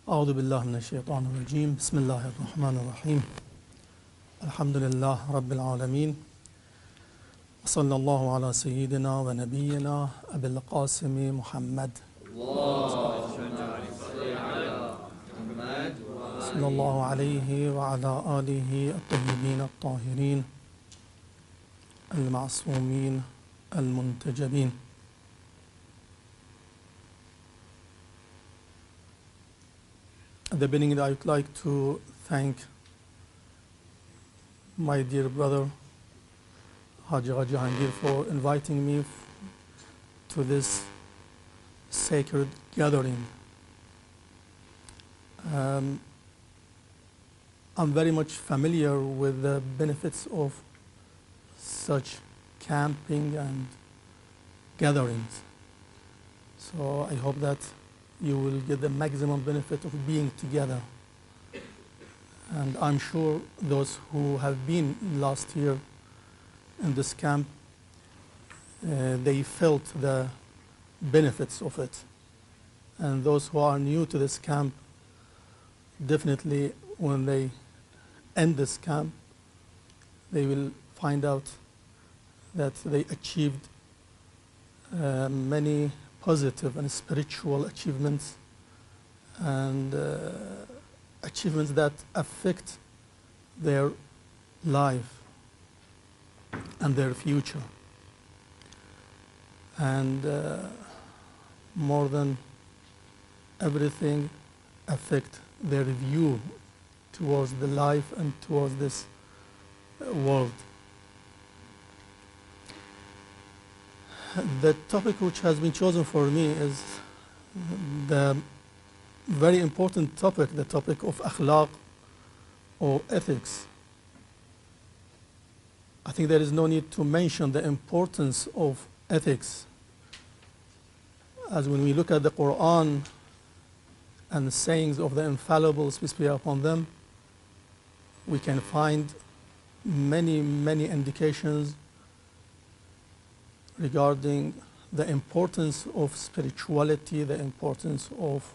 أعوذ بالله من الشيطان الرجيم بسم الله الرحمن الرحيم الحمد لله رب العالمين وصلى الله على سيدنا ونبينا أبي القاسم محمد صلى الله عليه وعلى آله الطيبين الطاهرين المعصومين المنتجبين. At the beginning, I would like to thank my dear brother Haji Jahangir for inviting me to this sacred gathering. I'm very much familiar with the benefits of such camping and gatherings. So I hope that you will get the maximum benefit of being together. And I'm sure those who have been last year in this camp, they felt the benefits of it. And those who are new to this camp, definitely when they end this camp, they will find out that they achieved many positive and spiritual achievements and achievements that affect their life and their future. And more than everything, affect their view towards the life and towards this world. The topic which has been chosen for me is the very important topic, the topic of Akhlaq or ethics. I think there is no need to mention the importance of ethics, as when we look at the Quran and the sayings of the infallible, peace be upon them, we can find many indications regarding the importance of spirituality, the importance of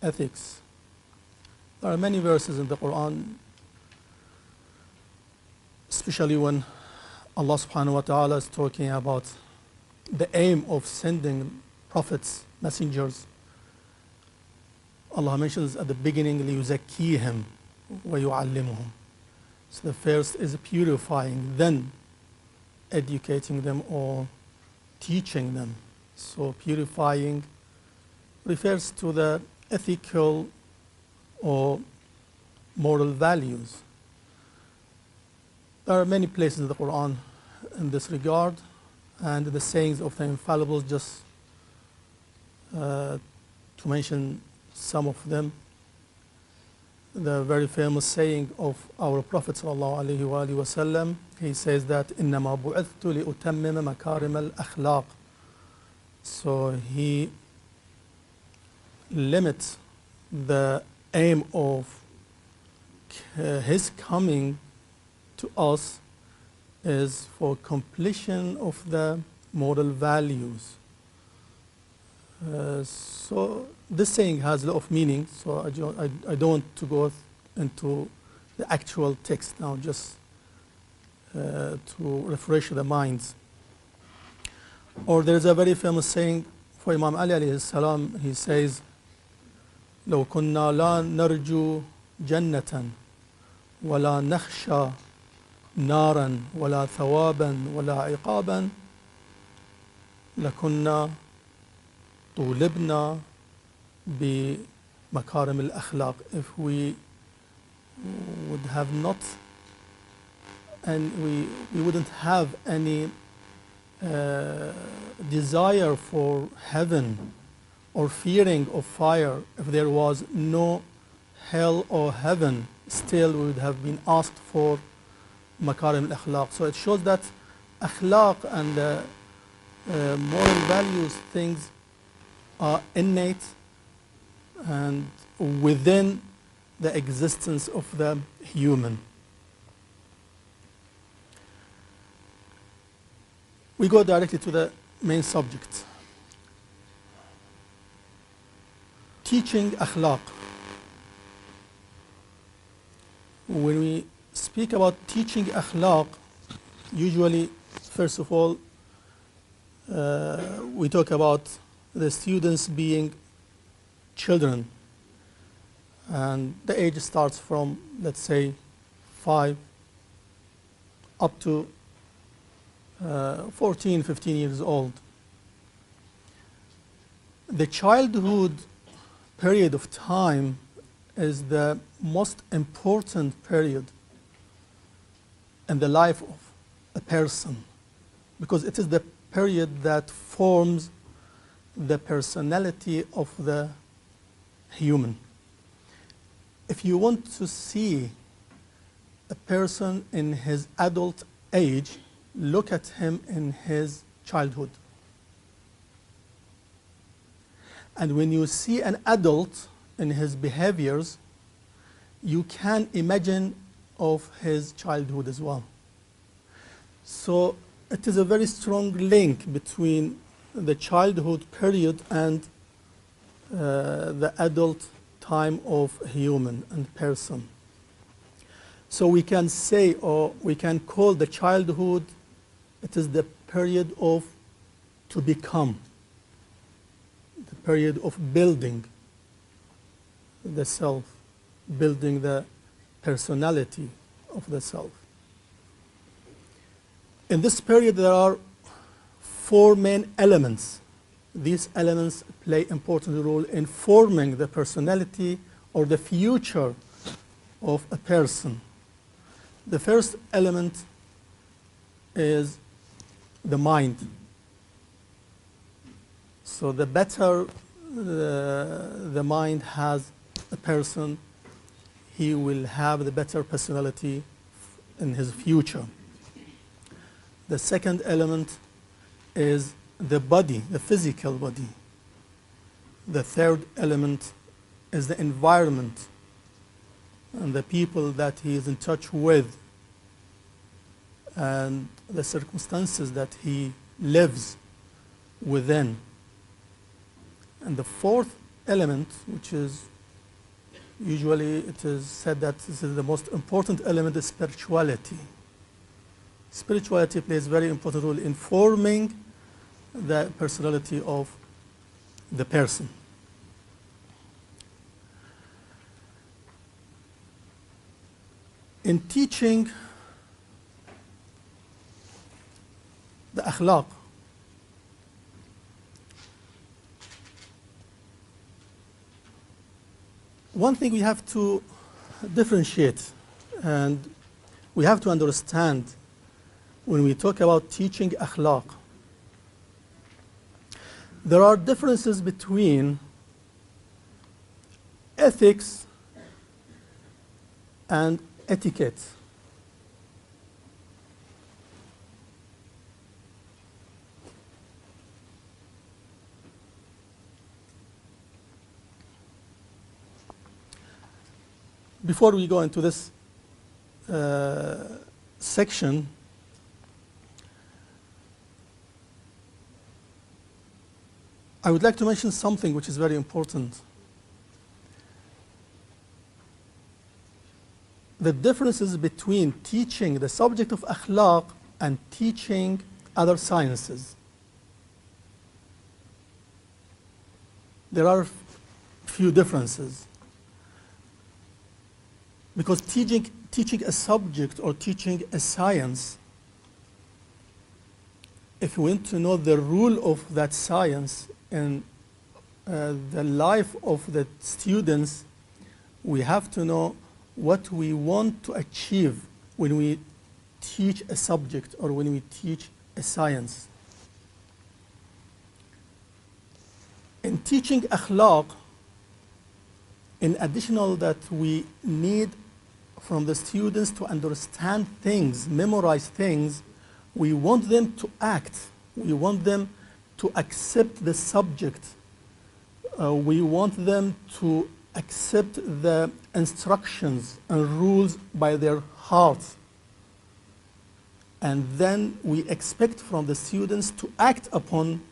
ethics. There are many verses in the Quran, especially when Allah subhanahu wa ta'ala is talking about the aim of sending prophets, messengers. Allah mentions at the beginning, لِيُزَكِّيهِمْ وَيُعَلِّمُهُمْ. So the first is purifying, then educating them or teaching them. So purifying refers to the ethical or moral values. There are many places in the Quran in this regard, and the sayings of the infallible, just to mention some of them. The very famous saying of our Prophet ﷺ, he says that إِنَّمَا بُعِثْتُ لِأُتَمِّمَ مَكَارِمَ الْأَخْلَاقِ. So he limits the aim of his coming to us is for completion of the moral values. So this saying has a lot of meaning, so I don't want to go into the actual text now, just to refresh the minds. Or there's a very famous saying for Imam Ali alayhi salam. He says, لو كنا لا نرجو جنة ولا نخشى نارا ولا ثوابا ولا عقابا لكنا طولبنا بمكارم الأخلاق. If we would have not, and we wouldn't have any desire for heaven or fearing of fire, if there was no hell or heaven, still we would have been asked for makarim al-akhlaq. So it shows that akhlaq and moral values, things are innate and within the existence of the human. We go directly to the main subject. Teaching akhlaq. When we speak about teaching akhlaq, usually, first of all, we talk about the students being children, and the age starts from, let's say, 5 up to 14, 15 years old. The childhood period of time is the most important period in the life of a person, because it is the period that forms the personality of the human. If you want to see a person in his adult age, look at him in his childhood. And when you see an adult in his behaviors, you can imagine of his childhood as well. So it is a very strong link between the childhood period and the adult time of a human and person. So we can say, or we can call the childhood, it is the period of to become, the period of building the self, building the personality of the self. In this period, there are 4 main elements. These elements play an important role in forming the personality or the future of a person. The first element is the mind. So the better the mind has a person, he will have the better personality in his future. The second element is the body, the physical body. The third element is the environment and the people that he is in touch with and the circumstances that he lives within. And the fourth element, which is usually it is said that this is the most important element, is spirituality. Spirituality plays a very important role in forming the personality of the person. In teaching the akhlaq, one thing we have to differentiate and we have to understand when we talk about teaching akhlaq, there are differences between ethics and etiquette. Before we go into this section, I would like to mention something which is very important. The differences between teaching the subject of akhlaq and teaching other sciences. There are few differences. Because teaching a subject or teaching a science, if we want to know the rule of that science in the life of the students, we have to know what we want to achieve when we teach a subject or when we teach a science. In teaching akhlaq, in addition that we need from the students to understand things, memorize things, we want them to act. We want them to accept the subject. We want them to accept the instructions and rules by their hearts. And then we expect from the students to act upon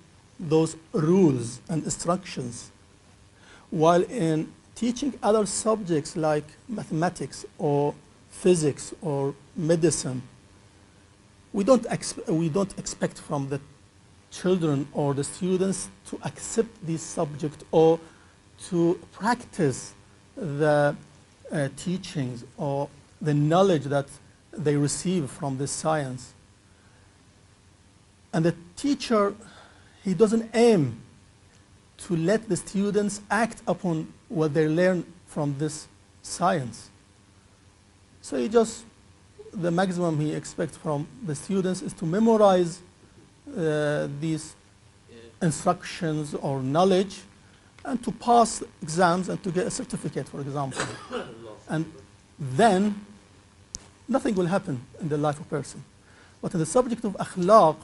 those rules and instructions. While in teaching other subjects like mathematics or physics or medicine, we don't expect from the children or the students to accept this subject or to practice the teachings or the knowledge that they receive from this science. And the teacher, he doesn't aim to let the students act upon what they learn from this science. So the maximum he expects from the students is to memorize these instructions or knowledge and to pass exams and to get a certificate, for example. And then nothing will happen in the life of a person. But in the subject of akhlaq,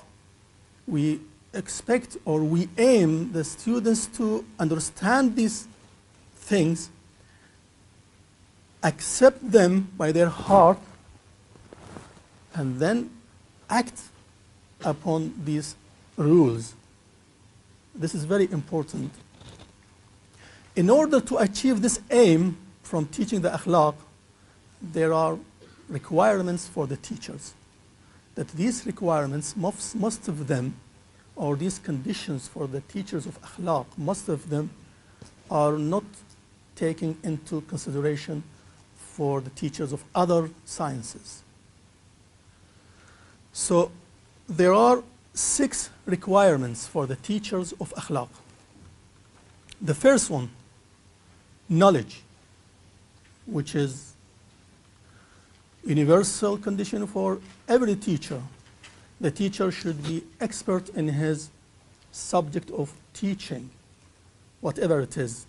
we expect or we aim the students to understand these things, accept them by their heart, and then act upon these rules. This is very important. In order to achieve this aim from teaching the akhlaq, there are requirements for the teachers. That these requirements, most of them, or these conditions for the teachers of akhlaq, most of them are not taken into consideration for the teachers of other sciences. So there are 6 requirements for the teachers of akhlaq. The first one, knowledge, which is universal condition for every teacher. The teacher should be expert in his subject of teaching, whatever it is,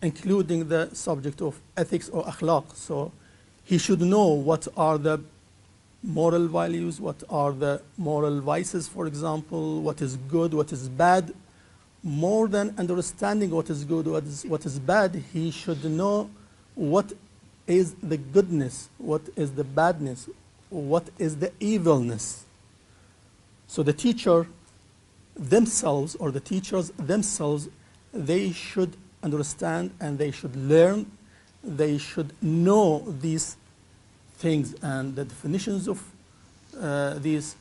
including the subject of ethics or akhlaq. So he should know what are the moral values, what are the moral vices, for example, what is good, what is bad. More than understanding what is good, what is bad, he should know what is the goodness, what is the badness, what is the evilness. So the teacher themselves, or the teachers themselves, they should understand and they should learn, they should know these things and the definitions of these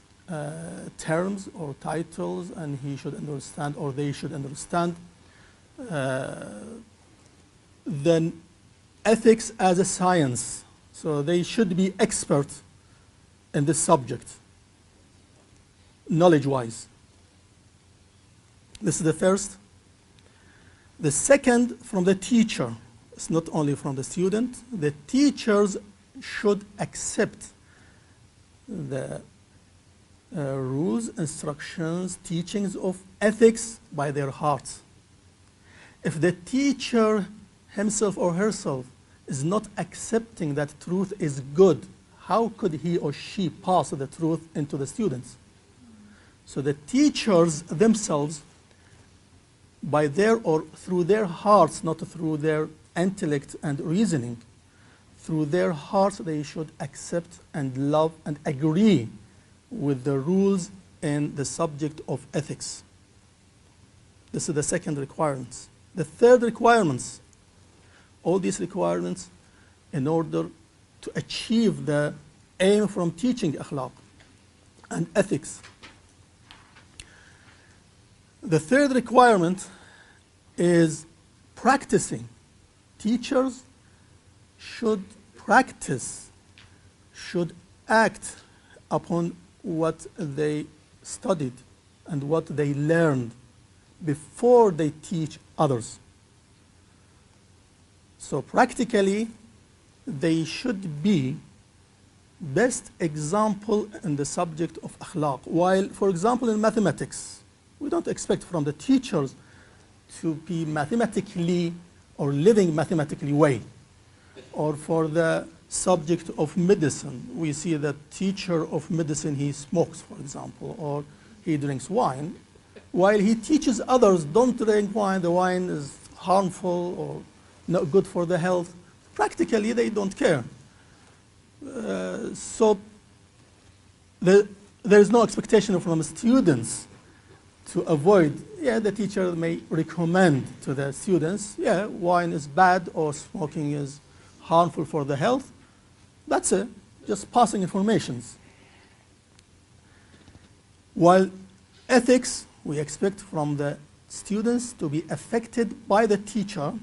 terms or titles, and he should understand, or they should understand then ethics as a science. So they should be experts in this subject, knowledge-wise. This is the first. The second, from the teacher. It's not only from the student. The teachers should accept the rules, instructions, teachings of ethics by their hearts. If the teacher himself or herself is not accepting that truth is good, how could he or she pass the truth into the students? So the teachers themselves, by their or through their hearts, not through their intellect and reasoning, through their hearts they should accept and love and agree with the rules in the subject of ethics. This is the second requirement. The third requirements, all these requirements in order to achieve the aim from teaching akhlaq and ethics. The third requirement is practicing. Teachers should practice, should act upon what they studied and what they learned before they teach others. So practically, they should be best example in the subject of akhlaq. While, for example, in mathematics, we don't expect from the teachers to be mathematically or living mathematically way. Or for the subject of medicine, we see that teacher of medicine, he smokes, for example, or he drinks wine, while he teaches others, don't drink wine, the wine is harmful or not good for the health. Practically, they don't care. So there is no expectation from students to avoid. Yeah, the teacher may recommend to the students, yeah, wine is bad or smoking is harmful for the health. That's it. just passing informations. While ethics, we expect from the students to be affected by the teacher,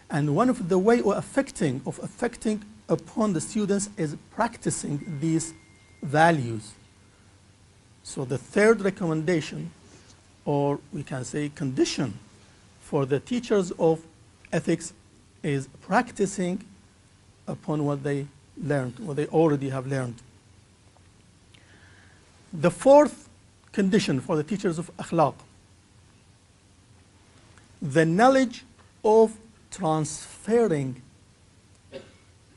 and one of the way of affecting upon the students is practicing these values. So the third recommendation, or we can say condition, for the teachers of ethics is practicing upon what they learned, what they already have learned. The fourth condition for the teachers of Akhlaq, the knowledge of transferring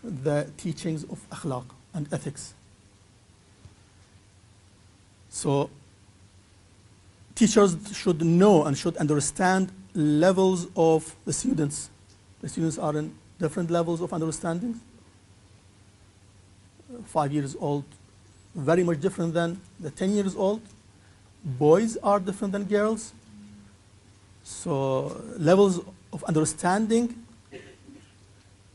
the teachings of Akhlaq and ethics. So teachers should know and should understand levels of the students. The students are in different levels of understanding. 5 years old, very much different than the 10 years old. Boys are different than girls. So levels of understanding,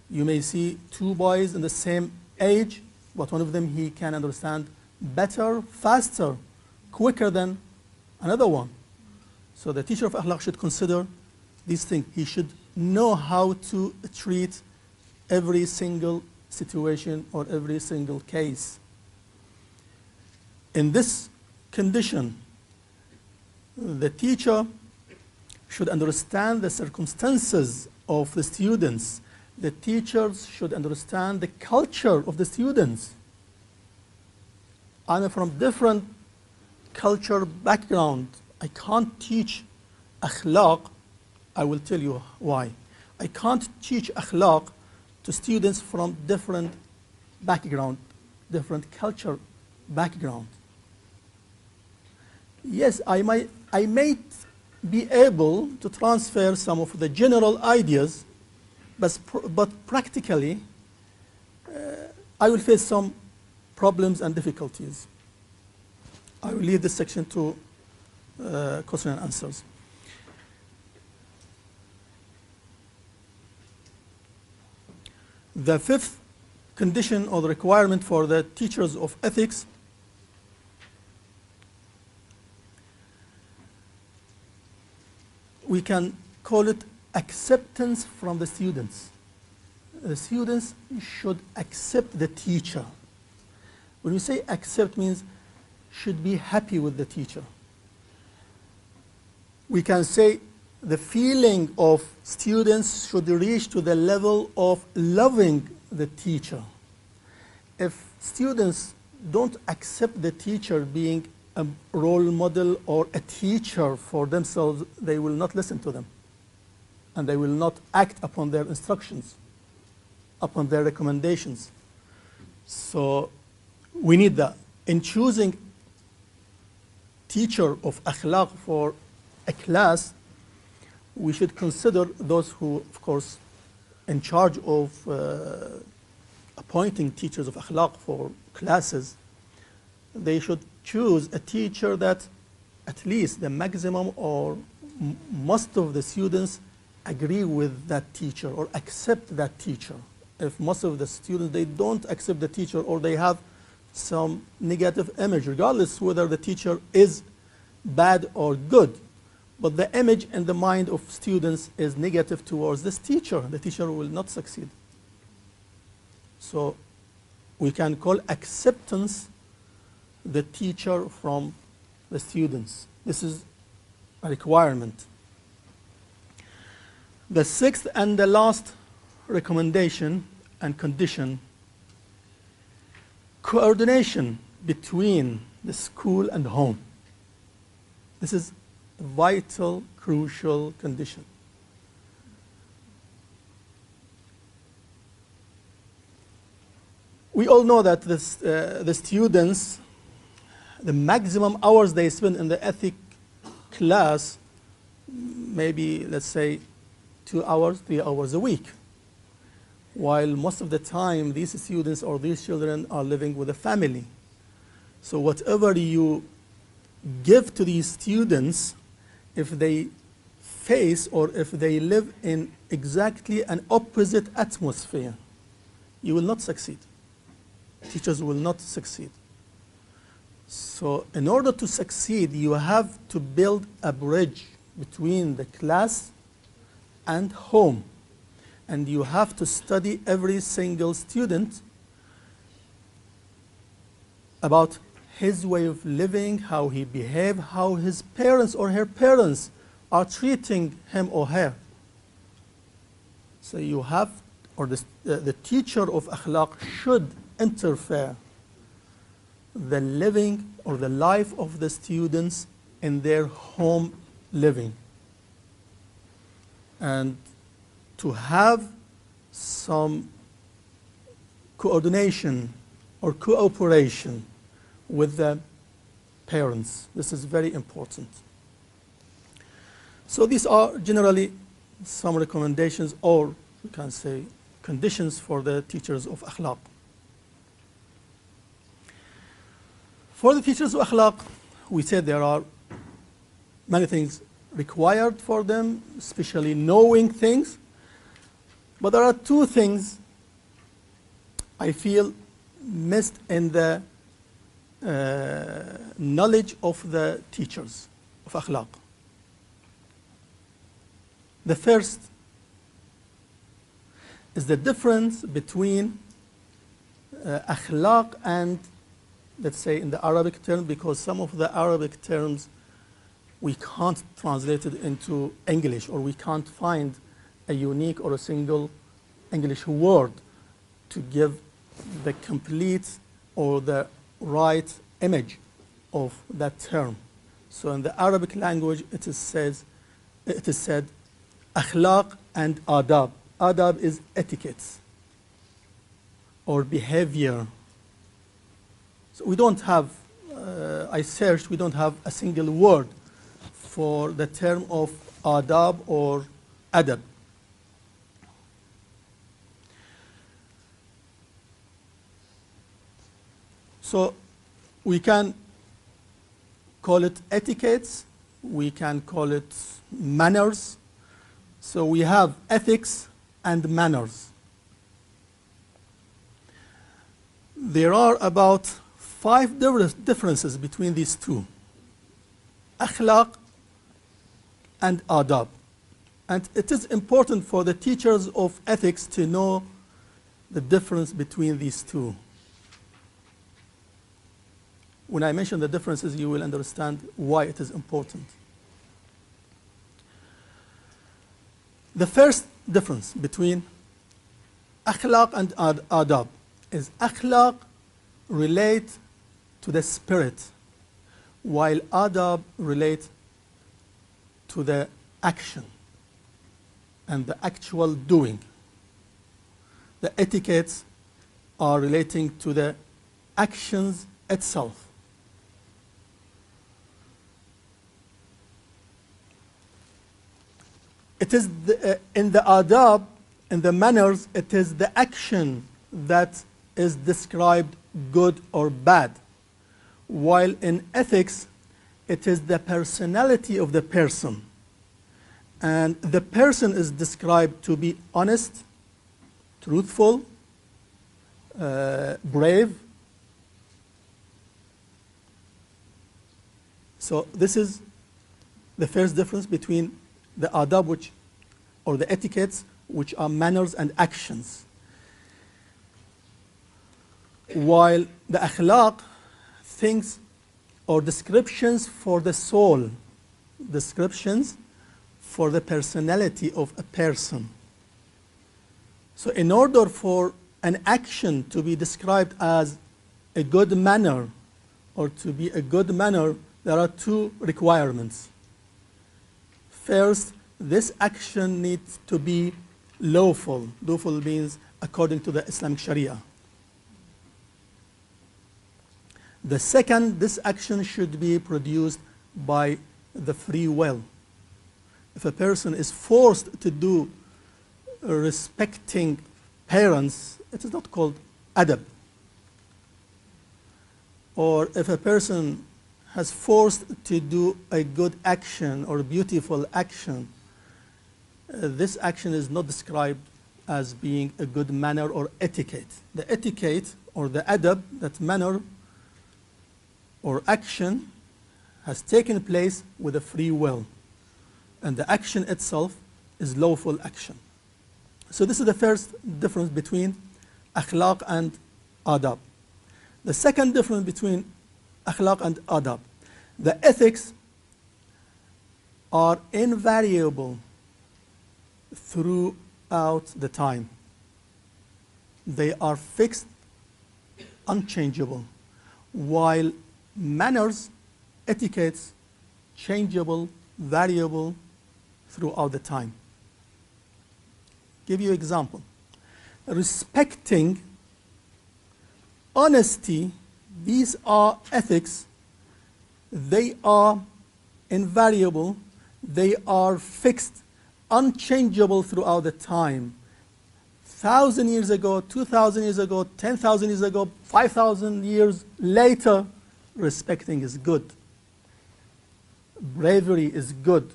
you may see two boys in the same age, but one of them he can understand better, faster, quicker than another one. So the teacher of Akhlaq should consider these things. He should know how to treat every single situation or every single case. In this condition, the teacher should understand the circumstances of the students. The teachers should understand the culture of the students. I'm from different culture background. I can't teach Akhlaq. I will tell you why. I can't teach Akhlaq to students from different background, different culture background. Yes, I might be able to transfer some of the general ideas, but practically, I will face some problems and difficulties. I will leave this section to question and answers. The fifth condition or the requirement for the teachers of ethics we can call it acceptance from the students. The students should accept the teacher. When we say accept, means should be happy with the teacher. We can say the feeling of students should reach to the level of loving the teacher. If students don't accept the teacher being a role model or a teacher for themselves, they will not listen to them. And they will not act upon their instructions, upon their recommendations. So we need that. In choosing teacher of Akhlaq for a class, we should consider those who, of course, in charge of appointing teachers of Akhlaq for classes. They should choose a teacher that at least the maximum or most of the students agree with that teacher or accept that teacher. If most of the students, they don't accept the teacher or they have some negative image, regardless whether the teacher is bad or good, but the image in the mind of students is negative towards this teacher, the teacher will not succeed. So we can call acceptance the teacher from the students. This is a requirement. The sixth and the last recommendation and condition, coordination between the school and home. This is a vital, crucial condition. We all know that the students, the maximum hours they spend in the ethics class, maybe let's say 2 hours, 3 hours a week. While most of the time these students or these children are living with a family. So whatever you give to these students, if they face or if they live in exactly an opposite atmosphere, you will not succeed. teachers will not succeed. So in order to succeed, you have to build a bridge between the class and home. And you have to study every single student about his way of living, how he behaves, how his parents or her parents are treating him or her. So you have, or the teacher of Akhlaq should interfere the living or the life of the students in their home living. And to have some coordination or cooperation with the parents. This is very important. So these are generally some recommendations, or we can say conditions, for the teachers of Akhlaq. For the teachers of Akhlaq, we said there are many things required for them, especially knowing things. But there are two things I feel missed in the knowledge of the teachers of Akhlaq. The first is the difference between Akhlaq and, let's say, in the Arabic term, because some of the Arabic terms we can't translate it into English, or we can't find a unique or a single English word to give the complete or the right image of that term. So in the Arabic language, it is said Akhlaq and adab. Adab is etiquette or behavior. So we don't have, I searched, we don't have a single word for the term of adab or adab. So we can call it etiquettes, we can call it manners. So we have ethics and manners. There are about 5 differences between these two, Akhlaq and adab. And it is important for the teachers of ethics to know the difference between these two. When I mention the differences, you will understand why it is important. The first difference between Akhlaq and adab is Akhlaq relate to the spirit, while adab relate to the action and the actual doing. The etiquettes are relating to the actions itself. It is in the adab, in the manners, it is the action that is described good or bad. While in ethics, it is the personality of the person. And the person is described to be honest, truthful, brave. So this is the first difference between the adab, or the etiquettes, which are manners and actions. While the akhlaq, things or descriptions for the soul, descriptions for the personality of a person. So in order for an action to be described as a good manner or to be a good manner, there are 2 requirements. First, this action needs to be lawful. Lawful means according to the Islamic Sharia. The second, this action should be produced by the free will. If a person is forced to do respecting parents, it is not called adab. Or if a person has forced to do a good action or a beautiful action, this action is not described as being a good manner or etiquette. The etiquette or the adab, that manner or action has taken place with a free will, and the action itself is lawful action. So this is the first difference between akhlaq and adab. The second difference between akhlaq and adab, the ethics are invariable throughout the time. They are fixed, unchangeable, while manners, etiquettes, changeable, variable throughout the time. Give you an example. Respecting, honesty, these are ethics. They are invariable. They are fixed, unchangeable throughout the time. 1,000 years ago, 2,000 years ago, 10,000 years ago, 5,000 years later, respecting is good. Bravery is good.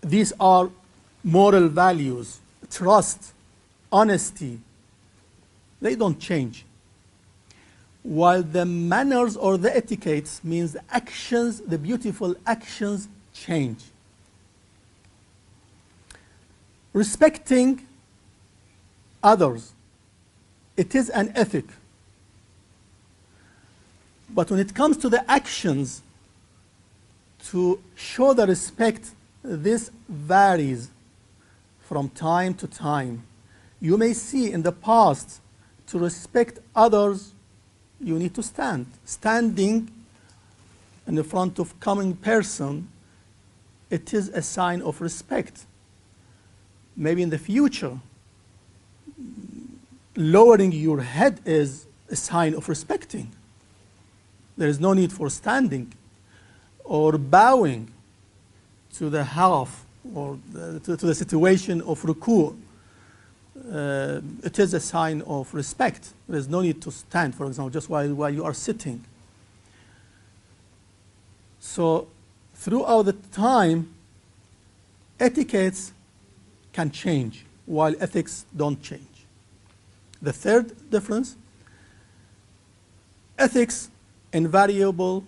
These are moral values, trust, honesty. They don't change. While the manners or the etiquettes means the actions, the beautiful actions change. Respecting others, it is an ethic. But when it comes to the actions, to show the respect, this varies from time to time. You may see in the past, to respect others, you need to stand. Standing in the front of coming person, it is a sign of respect. Maybe in the future, lowering your head is a sign of respecting. There is no need for standing or bowing to the half or to the situation of ruku'. It is a sign of respect. There is no need to stand, for example, just while you are sitting. So throughout the time, etiquettes can change, while ethics don't change. The third difference, ethics invariable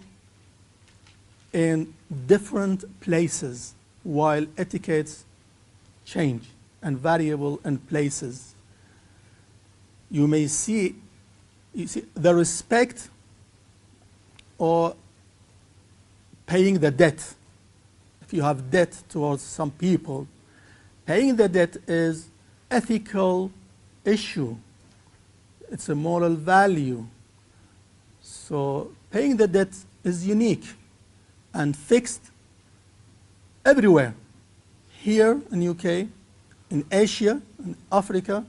in different places, while etiquettes change and variable in places. You may see, the respect or paying the debt. If you have debt towards some people, paying the debt is ethical issue. It's a moral value. So paying the debt is unique and fixed everywhere. Here in UK, in Asia, in Africa,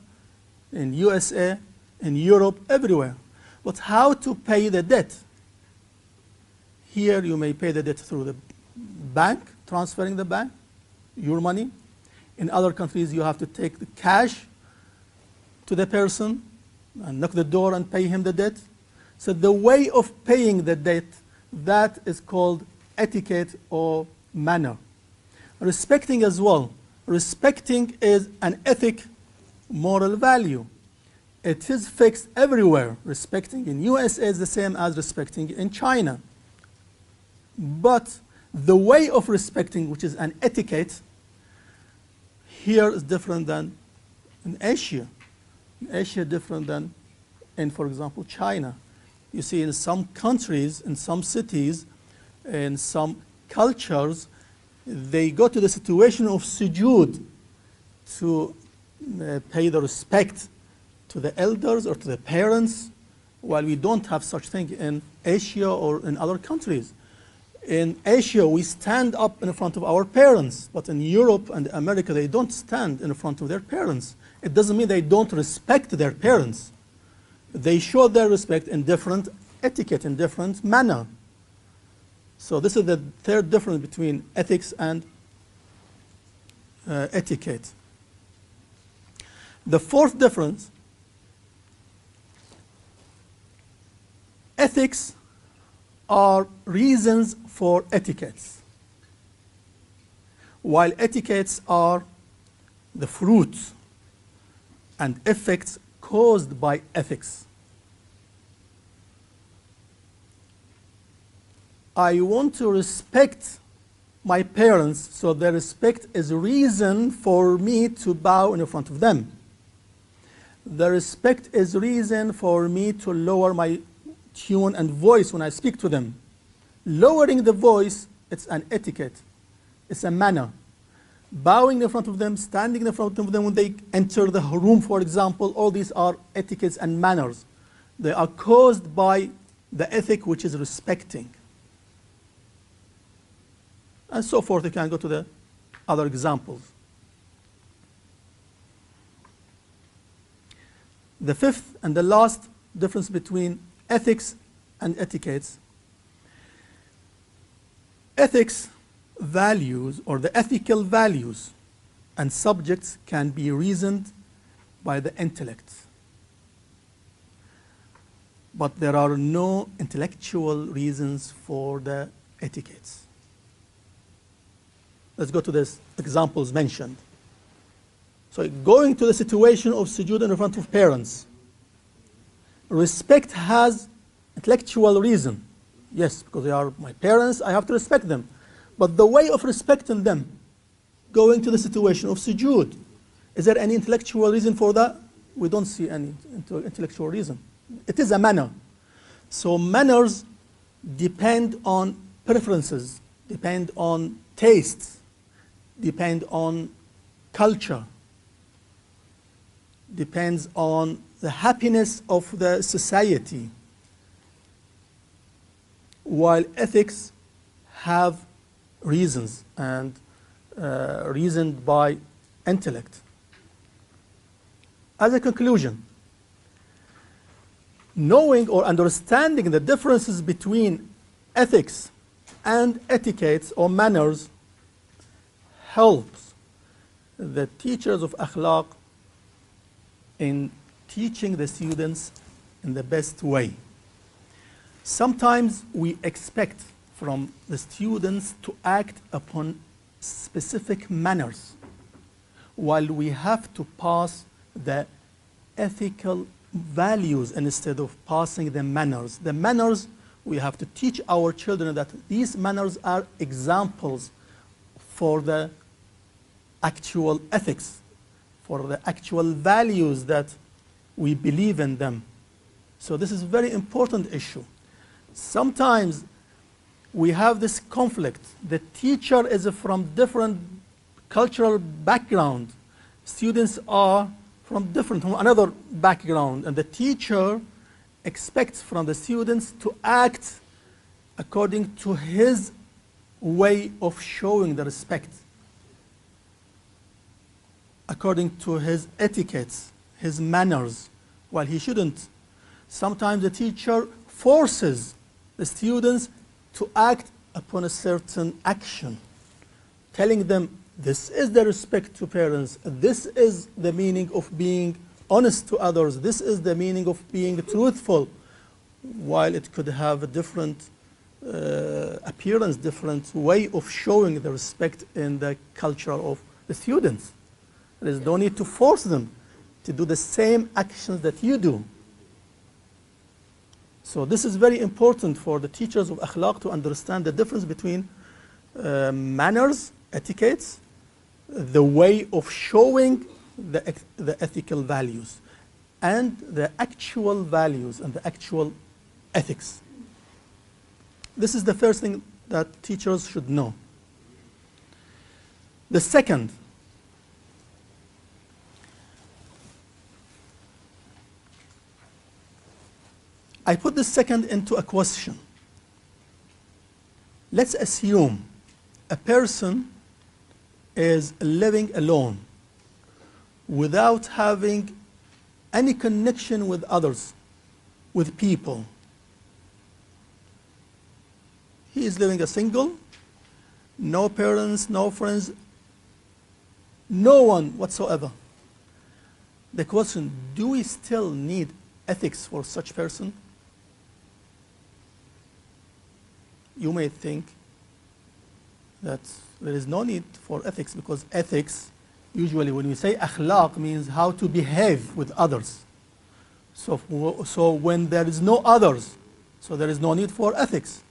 in USA, in Europe, everywhere. But how to pay the debt? Here you may pay the debt through the bank, transferring the bank, your money. In other countries you have to take the cash to the person and knock the door and pay him the debt. So the way of paying the debt, that is called etiquette or manner. Respecting as well. Respecting is an ethic, moral value. It is fixed everywhere. Respecting in USA is the same as respecting in China. But the way of respecting, which is an etiquette, here is different than in Asia. In Asia, different than in, for example, China. You see, in some countries, in some cities, in some cultures, they go to the situation of sujood to pay the respect to the elders or to the parents, while we don't have such thing in Asia or in other countries. In Asia, we stand up in front of our parents, but in Europe and America, they don't stand in front of their parents. It doesn't mean they don't respect their parents. They show their respect in different etiquette, in different manner. So this is the third difference between ethics and etiquette. The fourth difference, ethics are reasons for etiquettes, while etiquettes are the fruits and effects caused by ethics. I want to respect my parents, so the respect is a reason for me to bow in front of them. The respect is a reason for me to lower my tone and voice when I speak to them. Lowering the voice, it's an etiquette. It's a manner. Bowing in front of them, standing in front of them when they enter the room, for example, all these are etiquettes and manners. They are caused by the ethic, which is respecting. And so forth. You can go to the other examples. The fifth and the last difference between ethics and etiquettes. Ethics values, or the ethical values and subjects, can be reasoned by the intellect. But there are no intellectual reasons for the etiquettes. Let's go to these examples mentioned. So going to the situation of sujood in front of parents. Respect has intellectual reason. Yes, because they are my parents, I have to respect them. But the way of respecting them, going to the situation of sujood, is there any intellectual reason for that? We don't see any intellectual reason. It is a manner. So manners depend on preferences, depend on tastes, depend on culture, depends on the happiness of the society, while ethics have reasons and reasoned by intellect. As a conclusion, knowing or understanding the differences between ethics and etiquettes or manners helps the teachers of Akhlaq in teaching the students in the best way. Sometimes we expect from the students to act upon specific manners, while we have to pass the ethical values instead of passing the manners. The manners, we have to teach our children that these manners are examples for the actual ethics, for the actual values that we believe in them. So this is a very important issue. Sometimes we have this conflict. The teacher is from different cultural background. Students are from another background, and the teacher expects from the students to act according to his way of showing the respect, according to his etiquettes, his manners, while he shouldn't. Sometimes the teacher forces the students to act upon a certain action, telling them this is the respect to parents, this is the meaning of being honest to others, this is the meaning of being truthful, while it could have a different appearance, different way of showing the respect in the culture of the students. There is no need to force them to do the same actions that you do. So this is very important for the teachers of Akhlaq to understand the difference between manners, etiquettes, the way of showing the ethical values, and the actual values and the actual ethics. This is the first thing that teachers should know. The second, I put the second into a question. Let's assume a person is living alone without having any connection with others, with people. He is living a single, no parents, no friends, no one whatsoever. The question, do we still need ethics for such person? You may think that there is no need for ethics, because ethics, usually when we say akhlaq, means how to behave with others. So when there is no others, so there is no need for ethics.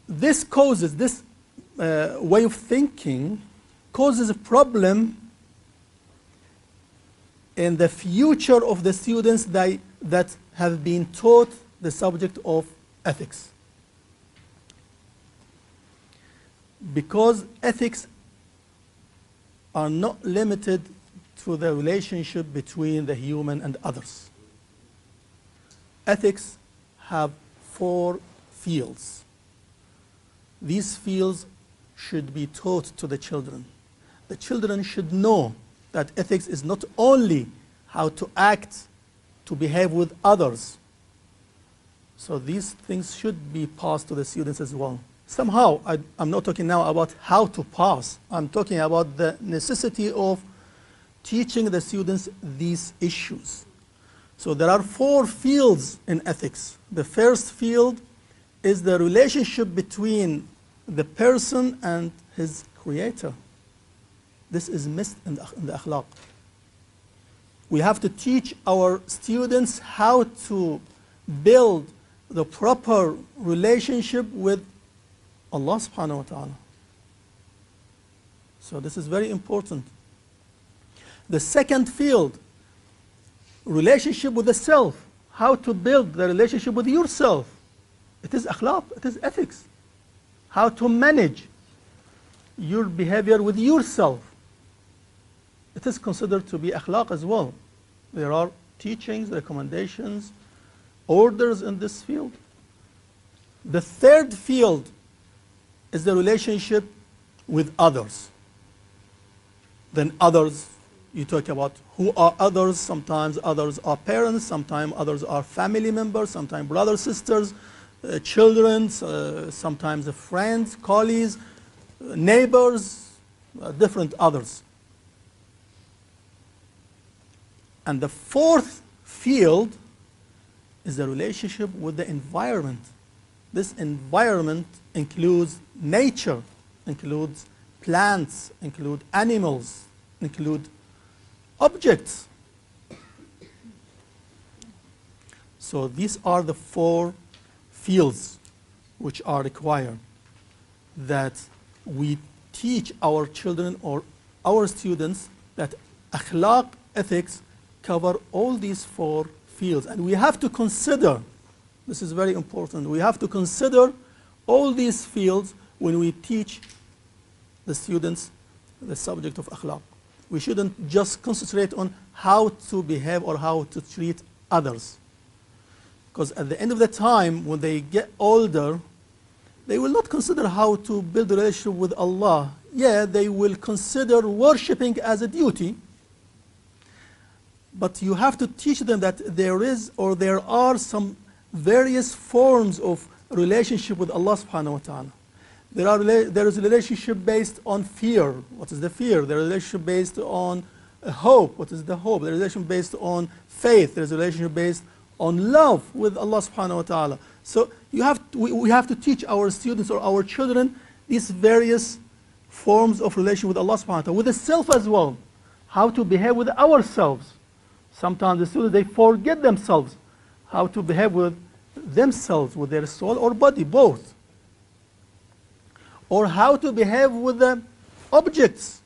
This causes, this way of thinking causes a problem in the future of the students that have been taught the subject of ethics. Because ethics are not limited to the relationship between the human and others. Ethics have 4 fields. These fields should be taught to the children. The children should know that ethics is not only how to act, to behave with others. So these things should be passed to the students as well. Somehow, I'm not talking now about how to pass. I'm talking about the necessity of teaching the students these issues. So there are 4 fields in ethics. The first field is the relationship between the person and his creator. This is missed in the Akhlaq. We have to teach our students how to build the proper relationship with Allah subhanahu wa ta'ala. So this is very important. The second field, relationship with the self. How to build the relationship with yourself. It is akhlaq, it is ethics. How to manage your behavior with yourself. It is considered to be akhlaq as well. There are teachings, recommendations, orders in this field. The third field is the relationship with others. Then others, you talk about who are others. Sometimes others are parents, sometimes others are family members, sometimes brothers, sisters, children, sometimes friends, colleagues, neighbors, different others. And the fourth field is the relationship with the environment. This environment includes nature, includes plants, includes animals, includes objects. So these are the 4 fields which are required that we teach our children or our students, that akhlaq, ethics, cover all these 4 fields. And we have to consider, this is very important, we have to consider all these fields when we teach the students the subject of akhlaq. We shouldn't just concentrate on how to behave or how to treat others. Because at the end of the time, when they get older, they will not consider how to build a relationship with Allah. Yeah, they will consider worshipping as a duty. But you have to teach them that there is or there are some various forms of relationship with Allah subhanahu wa ta'ala. There is a relationship based on fear. What is the fear? There is a relationship based on hope. What is the hope? There is a relationship based on faith. There is a relationship based on love with Allah subhanahu wa ta'ala. So we have to teach our students or our children these various forms of relation with Allah subhanahu wa ta'ala, with the self as well. How to behave with ourselves. Sometimes the students, they forget themselves, how to behave with themselves, with their soul or body, both. Or how to behave with the objects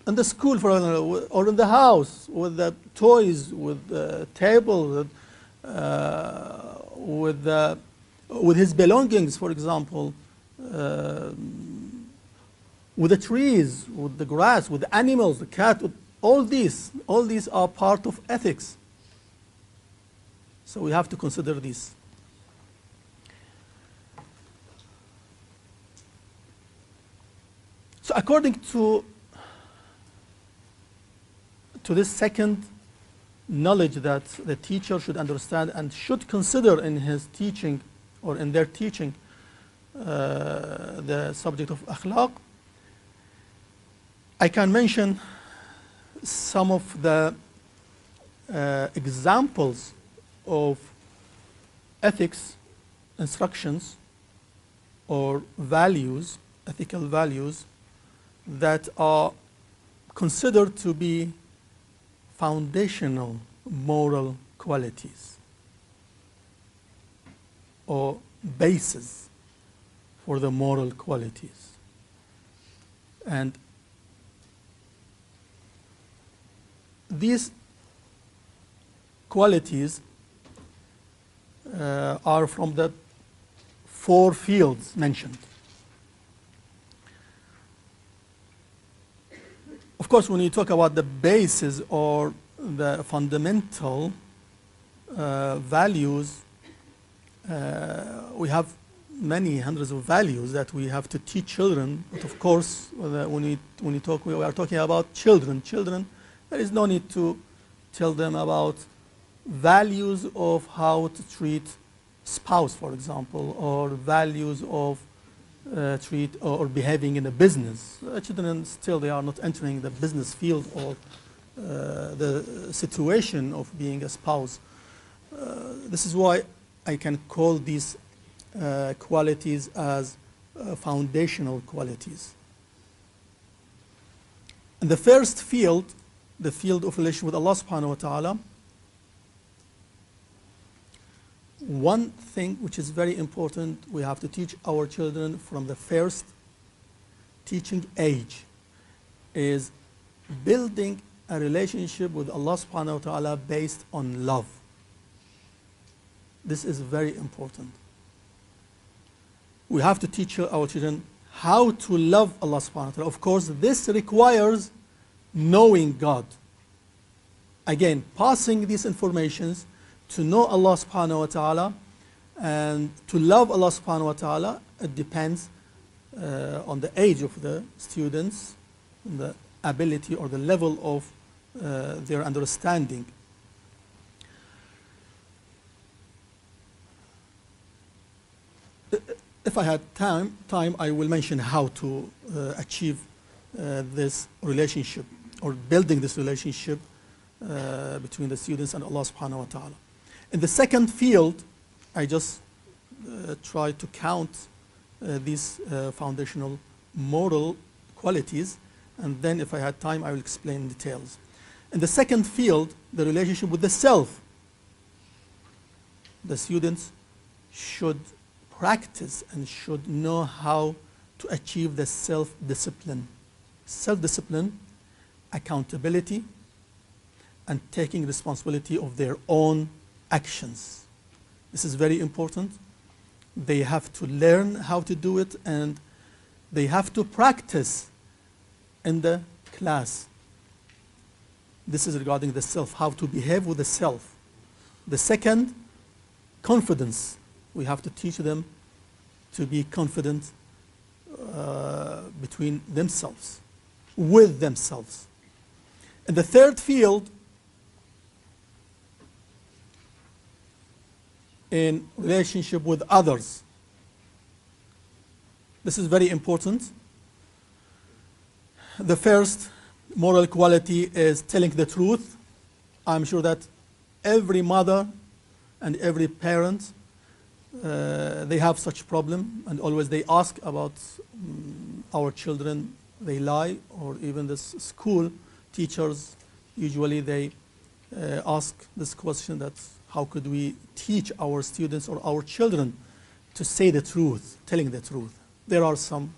in the school, for example, or in the house, with the toys, with the table, with his belongings, for example, with the trees, with the grass, with the animals, the cat, all these are part of ethics. So we have to consider this. So according to this second knowledge that the teacher should understand and should consider in his teaching or in their teaching the subject of akhlaq, I can mention some of the examples of ethics instructions or values, ethical values, that are considered to be foundational moral qualities or basis for the moral qualities. And these qualities are from the 4 fields mentioned. Of course, when you talk about the basis or the fundamental values, we have many hundreds of values that we have to teach children. But of course, when we are talking about children, there is no need to tell them about values of how to treat spouse, for example, or values of treat or behaving in a business. Children still, they are not entering the business field or the situation of being a spouse. This is why I can call these qualities as foundational qualities. And the first field, the field of relation with Allah subhanahu wa ta'ala, one thing which is very important, we have to teach our children from the first teaching age, is building a relationship with Allah subhanahu wa ta'ala based on love. This is very important. We have to teach our children how to love Allah subhanahu wa ta'ala. Of course, this requires knowing God. Again, passing these informations to know Allah subhanahu wa ta'ala and to love Allah subhanahu wa ta'ala, it depends on the age of the students, the ability or the level of their understanding. If I had time, I will mention how to achieve this relationship or building this relationship between the students and Allah subhanahu wa ta'ala. In the second field, I just try to count these foundational moral qualities, and then if I had time, I will explain details. In the second field, the relationship with the self, the students should practice and should know how to achieve the self-discipline. Self-discipline, accountability, and taking responsibility of their own actions. This is very important. They have to learn how to do it, and they have to practice in the class. This is regarding the self, how to behave with the self. The second, confidence. We have to teach them to be confident between themselves, with themselves. And the third field, in relationship with others. This is very important. The first moral quality is telling the truth. I'm sure that every mother and every parent, they have such problem, and always they ask about our children, they lie, or even the school teachers, usually they ask this question, that how could we teach our students or our children to say the truth, telling the truth. There are some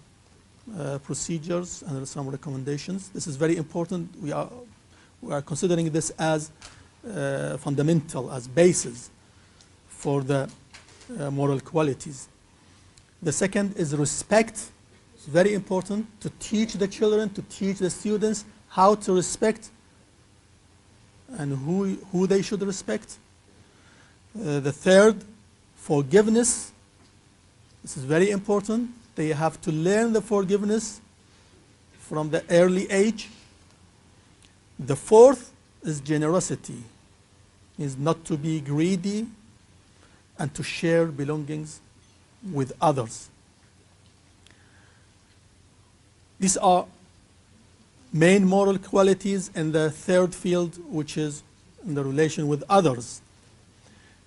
procedures and some recommendations. This is very important. We are considering this as fundamental, as basis for the moral qualities. The second is respect. It's very important to teach the children, to teach the students how to respect and who they should respect. The third, forgiveness. This is very important. They have to learn the forgiveness from the early age. The fourth is generosity, is not to be greedy and to share belongings with others. These are main moral qualities in the third field, which is in the relation with others.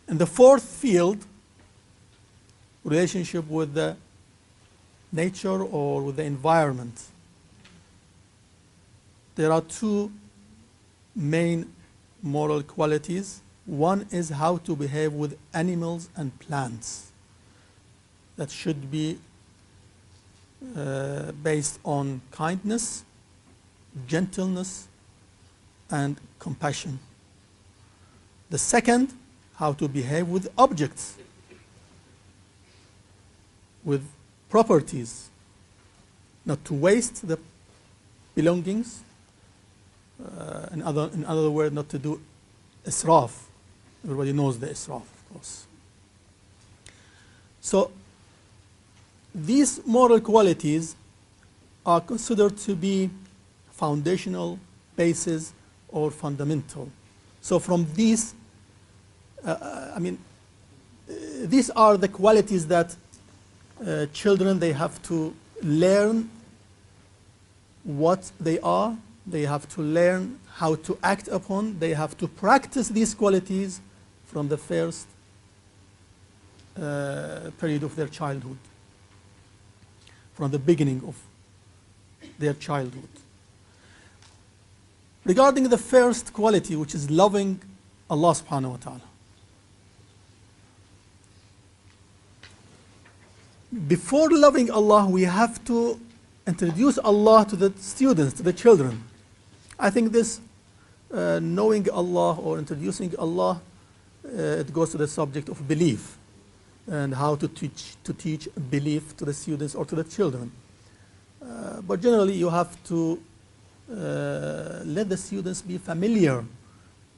In the fourth field, relationship with the nature or with the environment. there are two main moral qualities. One is how to behave with animals and plants. That should be based on kindness, gentleness, and compassion. The second, how to behave with objects, with properties, not to waste the belongings, in other words, not to do israf. Everybody knows the israf, of course. So these moral qualities are considered to be foundational, basis, or fundamental. So from these, these are the qualities that children, they have to learn what they are. They have to learn how to act upon. They have to practice these qualities from the first period of their childhood, from the beginning of their childhood. Regarding the first quality, which is loving Allah subhanahu wa ta'ala. Before loving Allah, we have to introduce Allah to the students, to the children. I think this knowing Allah or introducing Allah, it goes to the subject of belief and how to teach belief to the students or to the children. But generally, you have to let the students be familiar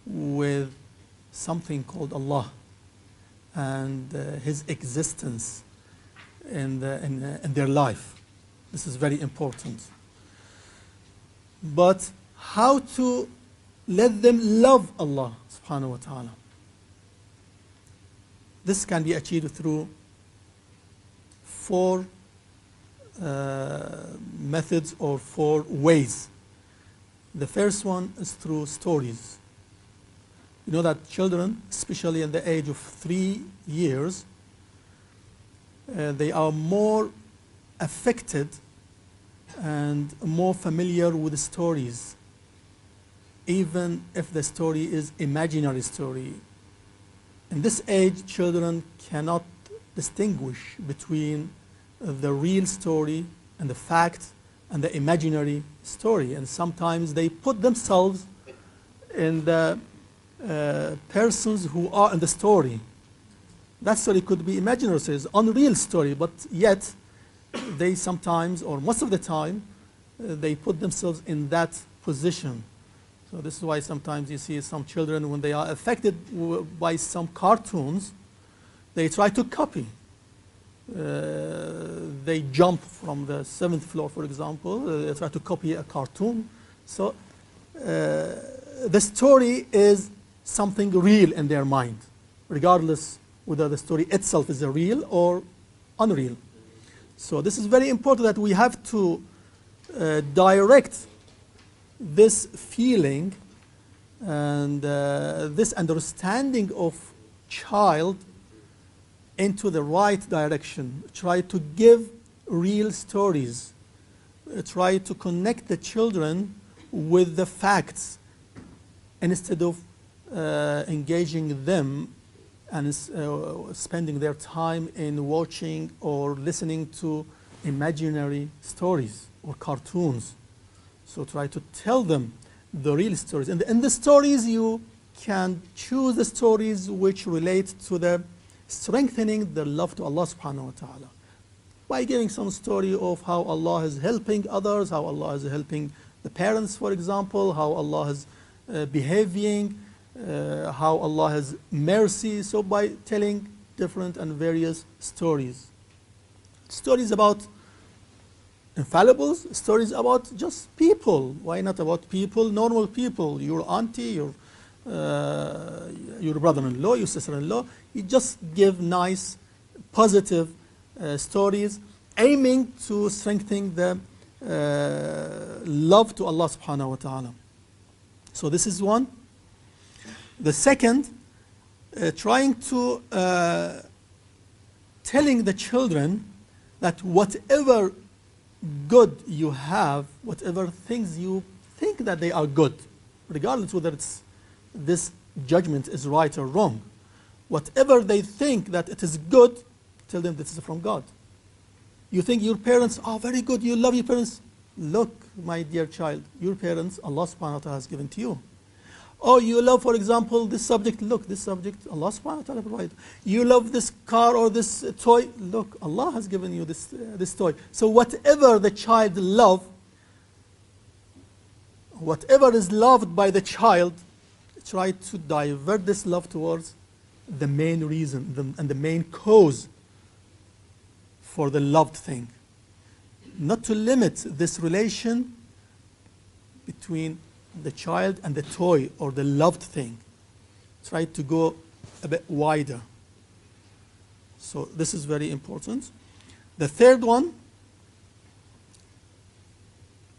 with something called Allah and His existence in their life. This is very important. But how to let them love Allah subhanahu wa ta'ala? This can be achieved through four methods or four ways. The first one is through stories. You know that children, especially in the age of 3 years, they are more affected and more familiar with stories, even if the story is imaginary story. In this age, children cannot distinguish between the real story and the fact and the imaginary story, and sometimes they put themselves in the persons who are in the story. That story could be imaginary, so it's unreal story, but yet they sometimes, or most of the time, they put themselves in that position. So this is why sometimes you see some children, when they are affected by some cartoons, they try to copy. They jump from the 7th floor, for example. They try to copy a cartoon. So the story is something real in their mind, regardless whether the story itself is real or unreal. So this is very important that we have to direct this feeling and this understanding of child into the right direction. Try to give real stories. Try to connect the children with the facts instead of engaging them and spending their time in watching or listening to imaginary stories or cartoons. So try to tell them the real stories. And in the stories, you can choose the stories which relate to the strengthening the love to Allah subhanahu wa ta'ala. By giving some story of how Allah is helping others, how Allah is helping the parents, for example, how Allah is behaving, how Allah has mercy. So by telling different and various stories. Stories about infallibles, stories about just people. Why not about people, normal people, your auntie, your brother-in-law, your sister-in-law. You just give nice, positive stories aiming to strengthen the love to Allah subhanahu wa ta'ala. So this is one. The second, trying to telling the children that whatever good you have, whatever things you think that they are good, regardless whether this judgment is right or wrong. Whatever they think that it is good, tell them this is from God. You think your parents are very good, you love your parents. Look, my dear child, your parents, Allah subhanahu wa ta'ala has given to you. Oh, you love, for example, this subject. Look, this subject, Allah subhanahu wa ta'ala provided. You love this car or this toy. Look, Allah has given you this toy. So whatever the child loves, whatever is loved by the child, try to divert this love towards the main reason and the main cause for the loved thing. Not to limit this relation between the child and the toy or the loved thing. Try to go a bit wider. So this is very important. The third one,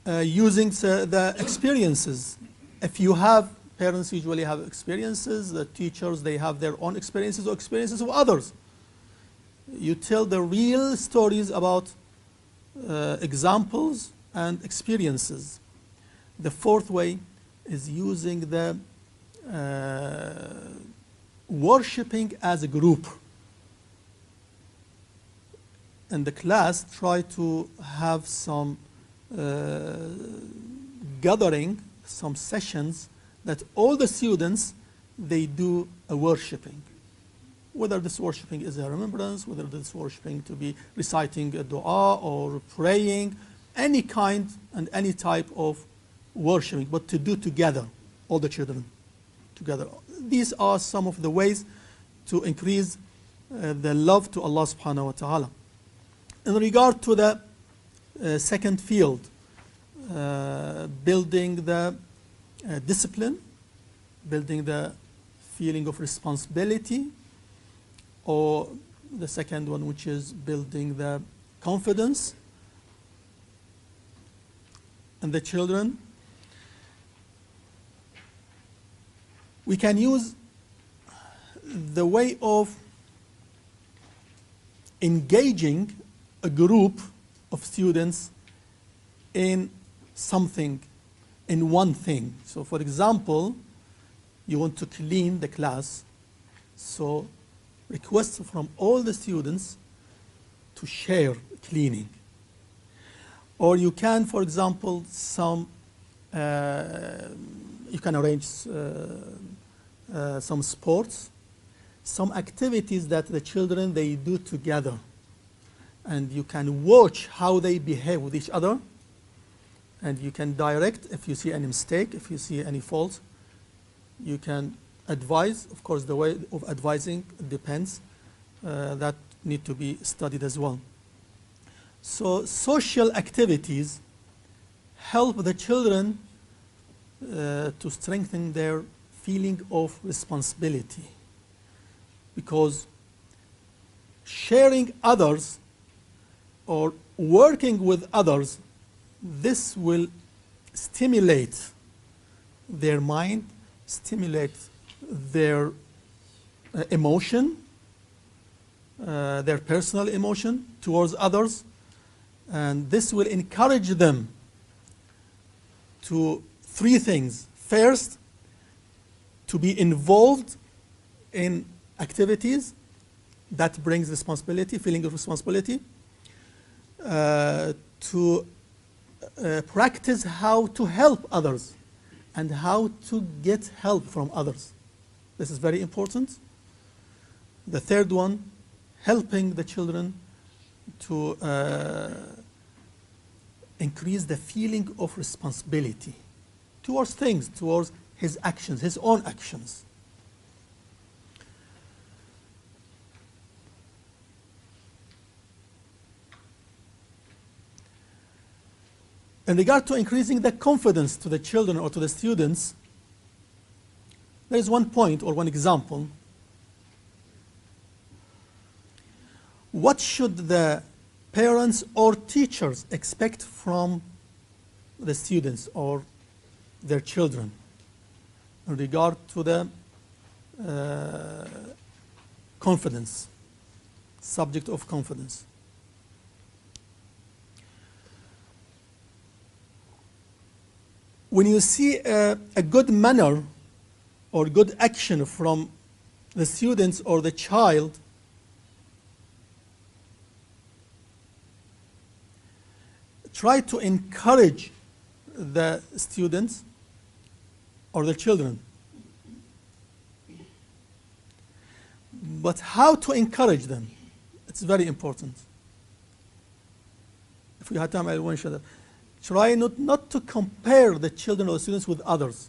using the experiences. If you have, parents usually have experiences, the teachers, they have their own experiences or experiences of others. You tell the real stories about examples and experiences. The fourth way is using the worshipping as a group. In the class, try to have some gathering, some sessions that all the students, they do a worshipping. Whether this worshipping is a remembrance, whether this worshipping to be reciting a dua or praying, any kind and any type of worshipping, but to do together, all the children together. These are some of the ways to increase the love to Allah subhanahu wa ta'ala. In regard to the second field, building the discipline, building the feeling of responsibility, or the second one, which is building the confidence in the children, we can use the way of engaging a group of students in something, in one thing. So for example, you want to clean the class, so request from all the students to share cleaning. Or you can, for example, you can arrange some sports, some activities that the children, they do together. And you can watch how they behave with each other. And you can direct if you see any mistake, if you see any fault. You can advise. Of course, the way of advising depends. That need to be studied as well. So social activities help the children to strengthen their feeling of responsibility, because sharing others or working with others, this will stimulate their mind, stimulate their emotion, their personal emotion towards others, and this will encourage them to three things. First, to be involved in activities that brings responsibility, feeling of responsibility, to practice how to help others and how to get help from others. This is very important. The third one, helping the children to increase the feeling of responsibility towards things, towards his actions, his own actions. In regard to increasing the confidence to the children or to the students, there is one point or one example. What should the parents or teachers expect from the students or their children in regard to the confidence, subject of confidence? when you see a good manner or good action from the students or the child, try to encourage the students or the children. But how to encourage them? It's very important. If we had time, I will show that. Try not to compare the children or the students with others.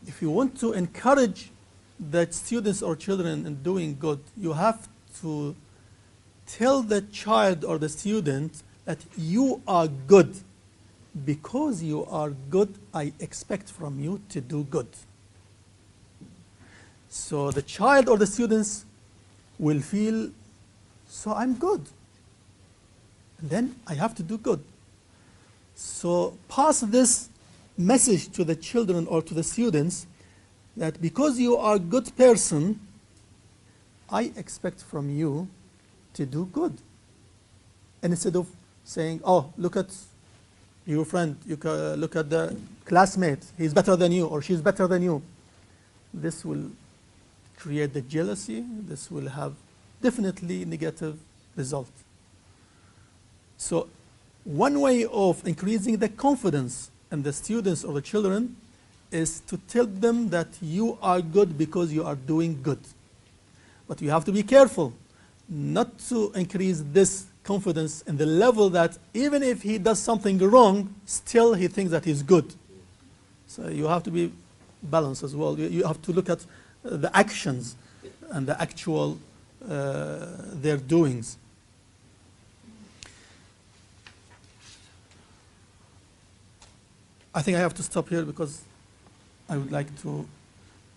If you want to encourage the students or children in doing good, you have to tell the child or the student that you are good. Because you are good, I expect from you to do good. So the child or the students will feel, so I'm good. And then I have to do good. So pass this message to the children or to the students that because you are a good person, I expect from you to do good. And instead of saying, oh, look at your friend, look at the classmate, he's better than you or she's better than you. This will create the jealousy. This will have definitely negative result. So one way of increasing the confidence in the students or the children is to tell them that you are good because you are doing good. But you have to be careful not to increase this confidence in the level that even if he does something wrong, still he thinks that he's good. So you have to be balanced as well. You have to look at the actions and the actual their doings. I think I have to stop here because I would like to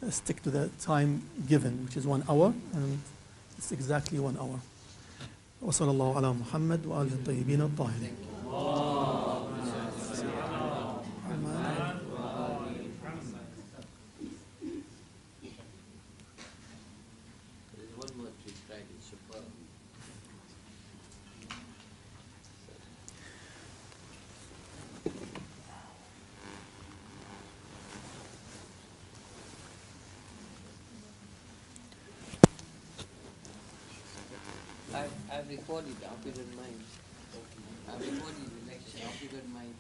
stick to the time given, which is 1 hour, and it's exactly 1 hour. وصلى الله على محمد وآله الطيبين الطاهرين. I've recorded, I hope you don't mind. I've recorded the lecture, I hope you don't mind.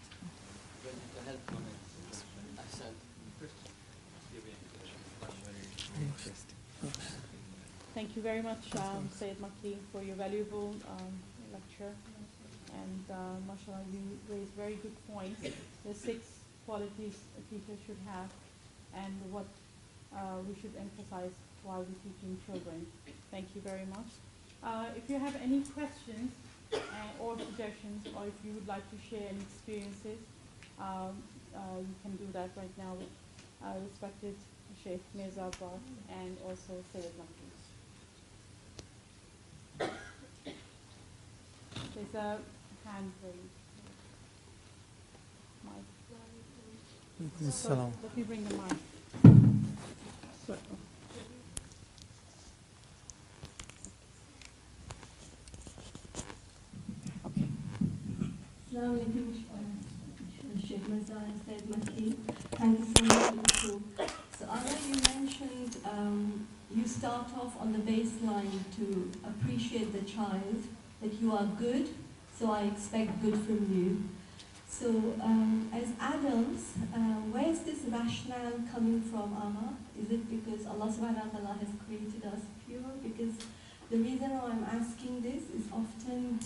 To help on it. Thank you very much, Sayyid Makki, for your valuable lecture. And mashallah, you raised very good points. The 6 qualities a teacher should have and what we should emphasize while we're teaching children. Thank you very much. If you have any questions or suggestions, or if you would like to share any experiences, you can do that right now with respected Sheikh Mirza Abbas and also Sayyid Makki. There's a hand raised. Mic. So, let me bring the mic. So, Assalamu alaikum, Sheikh Mirza and Sayyid Makki. Thank you so much for the talk. So Allah, you mentioned you start off on the baseline to appreciate the child, that you are good, so I expect good from you. So as adults, where is this rationale coming from, Allah? Is it because Allah subhanahu wa ta'ala has created us pure? Because the reason why I'm asking this is often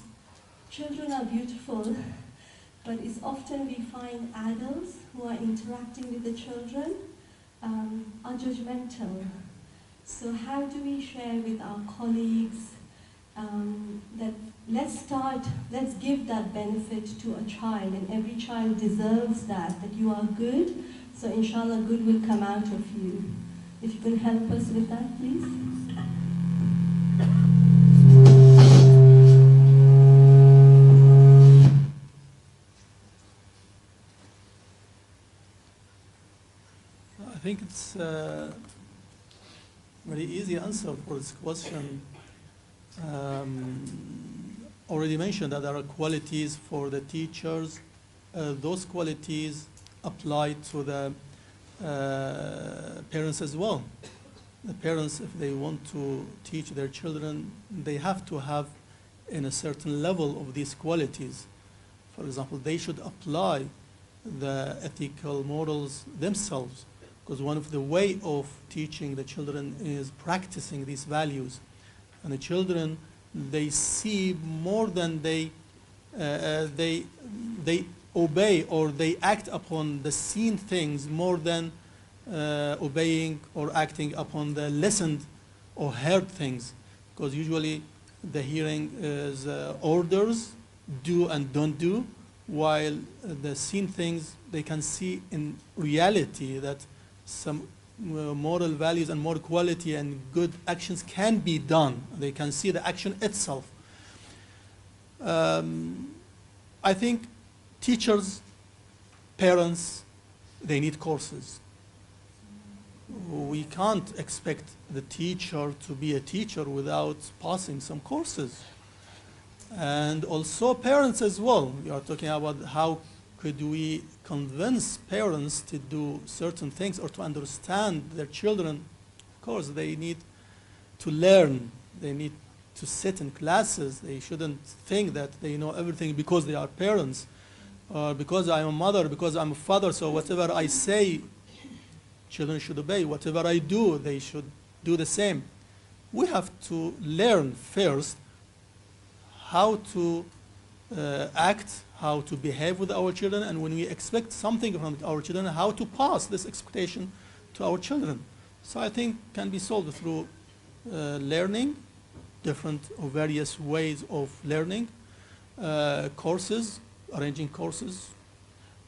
children are beautiful, but it's often we find adults who are interacting with the children are judgmental. So how do we share with our colleagues that let's give that benefit to a child, and every child deserves that you are good, so inshallah good will come out of you. If you can help us with that, please. I think it's a very easy answer for this question. Already mentioned that there are qualities for the teachers those qualities apply to the parents as well. The parents, if they want to teach their children, they have to have in a certain level of these qualities. For example, they should apply the ethical morals themselves, because one of the way of teaching the children is practicing these values. And the children, they see more than they obey, or they act upon the seen things more than obeying or acting upon the listened or heard things. Because usually the hearing is orders, do and don't do, while the seen things, they can see in reality that some moral values and moral quality and good actions can be done. They can see the action itself. I think teachers, parents, they need courses. We can't expect the teacher to be a teacher without passing some courses. And also parents as well. We are talking about how could we convince parents to do certain things or to understand their children. Of course, they need to learn. They need to sit in classes. They shouldn't think that they know everything because they are parents, or because I'm a mother, because I'm a father, so whatever I say, children should obey. Whatever I do, they should do the same. We have to learn first how to act, how to behave with our children, and when we expect something from our children, how to pass this expectation to our children. So I think can be solved through learning, different or various ways of learning, courses, arranging courses,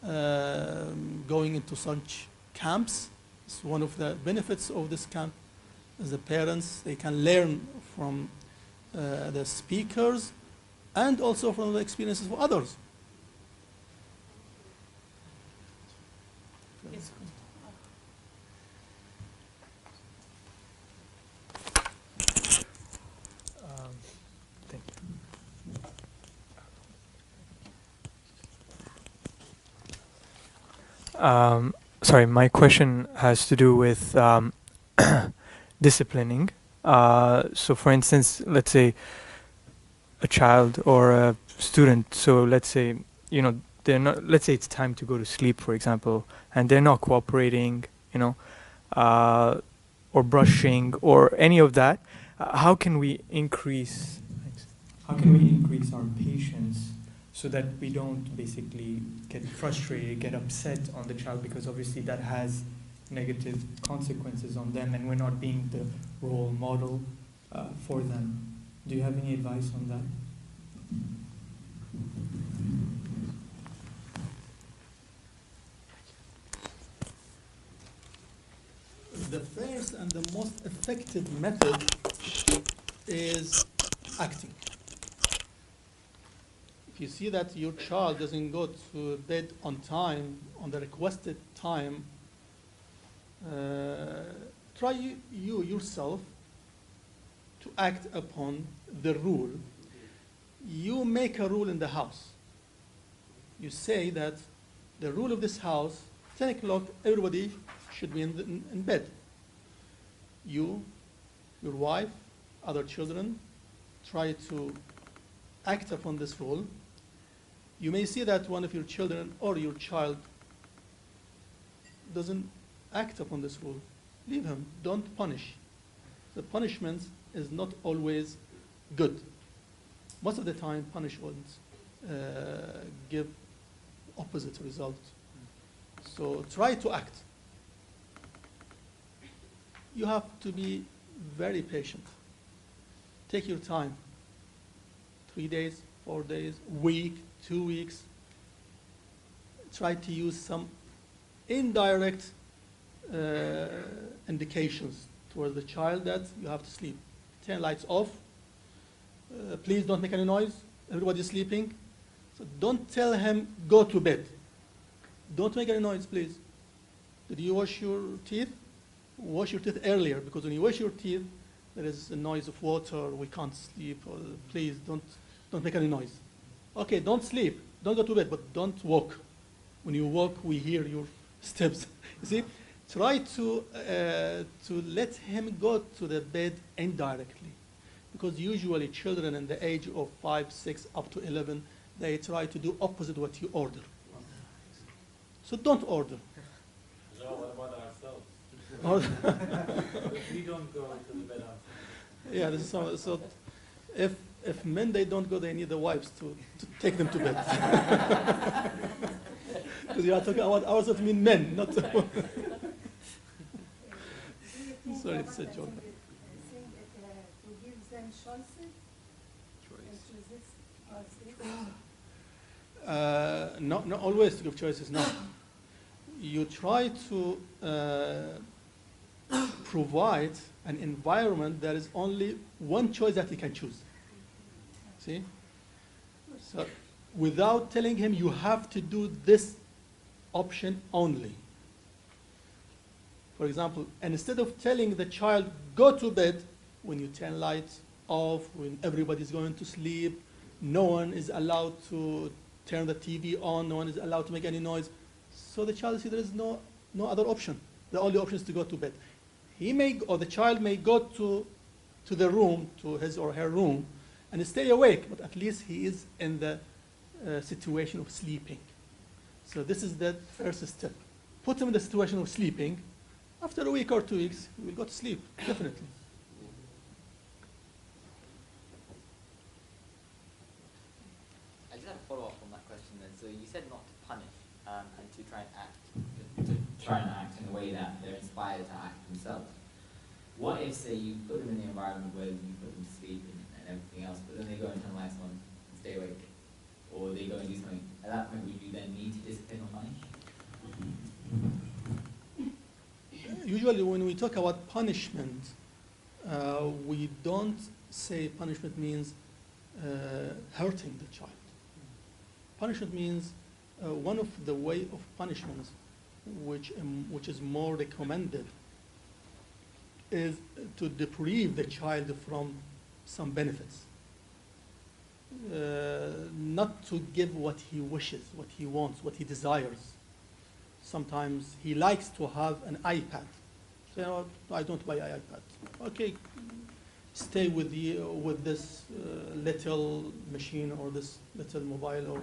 going into such camps. It's one of the benefits of this camp is the parents, they can learn from the speakers and also from the experiences of others. Yes. Thank you. Sorry, my question has to do with disciplining. So for instance, let's say a child or a student, so let's say, you know, they're not, let's say it's time to go to sleep, for example, and they're not cooperating, you know, or brushing or any of that. How can we increase our patience so that we don't basically get frustrated, get upset on the child, because obviously that has negative consequences on them and we're not being the role model for them. Do you have any advice on that? The first and the most effective method is acting. If you see that your child doesn't go to bed on time, on the requested time, try you yourself to act upon the rule. You make a rule in the house. You say that the rule of this house, 10 o'clock, everybody should be in bed. You, your wife, other children, try to act upon this rule. You may see that one of your children or your child doesn't act upon this rule. Leave him. Don't punish. The punishment is not always good. Most of the time, punishments give opposite result. So try to act. You have to be very patient. Take your time. 3 days, 4 days, week, 2 weeks. Try to use some indirect indications towards the child that you have to sleep. Turn lights off. Please don't make any noise. Everybody's sleeping. So don't tell him, go to bed. Don't make any noise, please. Did you wash your teeth? Wash your teeth earlier, because when you wash your teeth, there is a noise of water, we can't sleep. Please don't make any noise. Okay, don't sleep. Don't go to bed, but don't walk. When you walk, we hear your steps. You see, try to let him go to the bed indirectly, because usually children in the age of 5, 6, up to 11, they try to do opposite what you order. So don't order. So what about ourselves? If we don't go to the bed ourselves. Yeah, this is so if men they don't go, they need the wives to take them to bed. Because you are talking about ourselves, mean men, not. Sorry, it's a joke. To give them choices. Not always to give choices. No, you try to provide an environment that is only one choice that he can choose. See? So without telling him you have to do this option only. For example, and instead of telling the child, go to bed, when you turn lights off, when everybody's going to sleep, no one is allowed to turn the TV on, no one is allowed to make any noise. So the child sees there is no other option. The only option is to go to bed. He may, or the child may go to the room, to his or her room, and stay awake, but at least he is in the situation of sleeping. So this is the first step. Put him in the situation of sleeping. After a week or 2 weeks, he will go to sleep, definitely. I just have a follow-up on that question then. So you said not to punish and to try and act in a way that they're inspired to act themselves. What if, say, you put them in the environment where you put them to sleep and everything else, but then they go and turn the lights on and stay awake? Or they go and do something. At that point, would you then need to discipline or punish? Usually when we talk about punishment, we don't say punishment means hurting the child. Punishment means one of the way of punishments which is more recommended is to deprive the child from some benefits. Not to give what he wishes, what he wants, what he desires. Sometimes he likes to have an iPad. So, you know, I don't buy an iPad. Okay, stay with this little machine or this little mobile or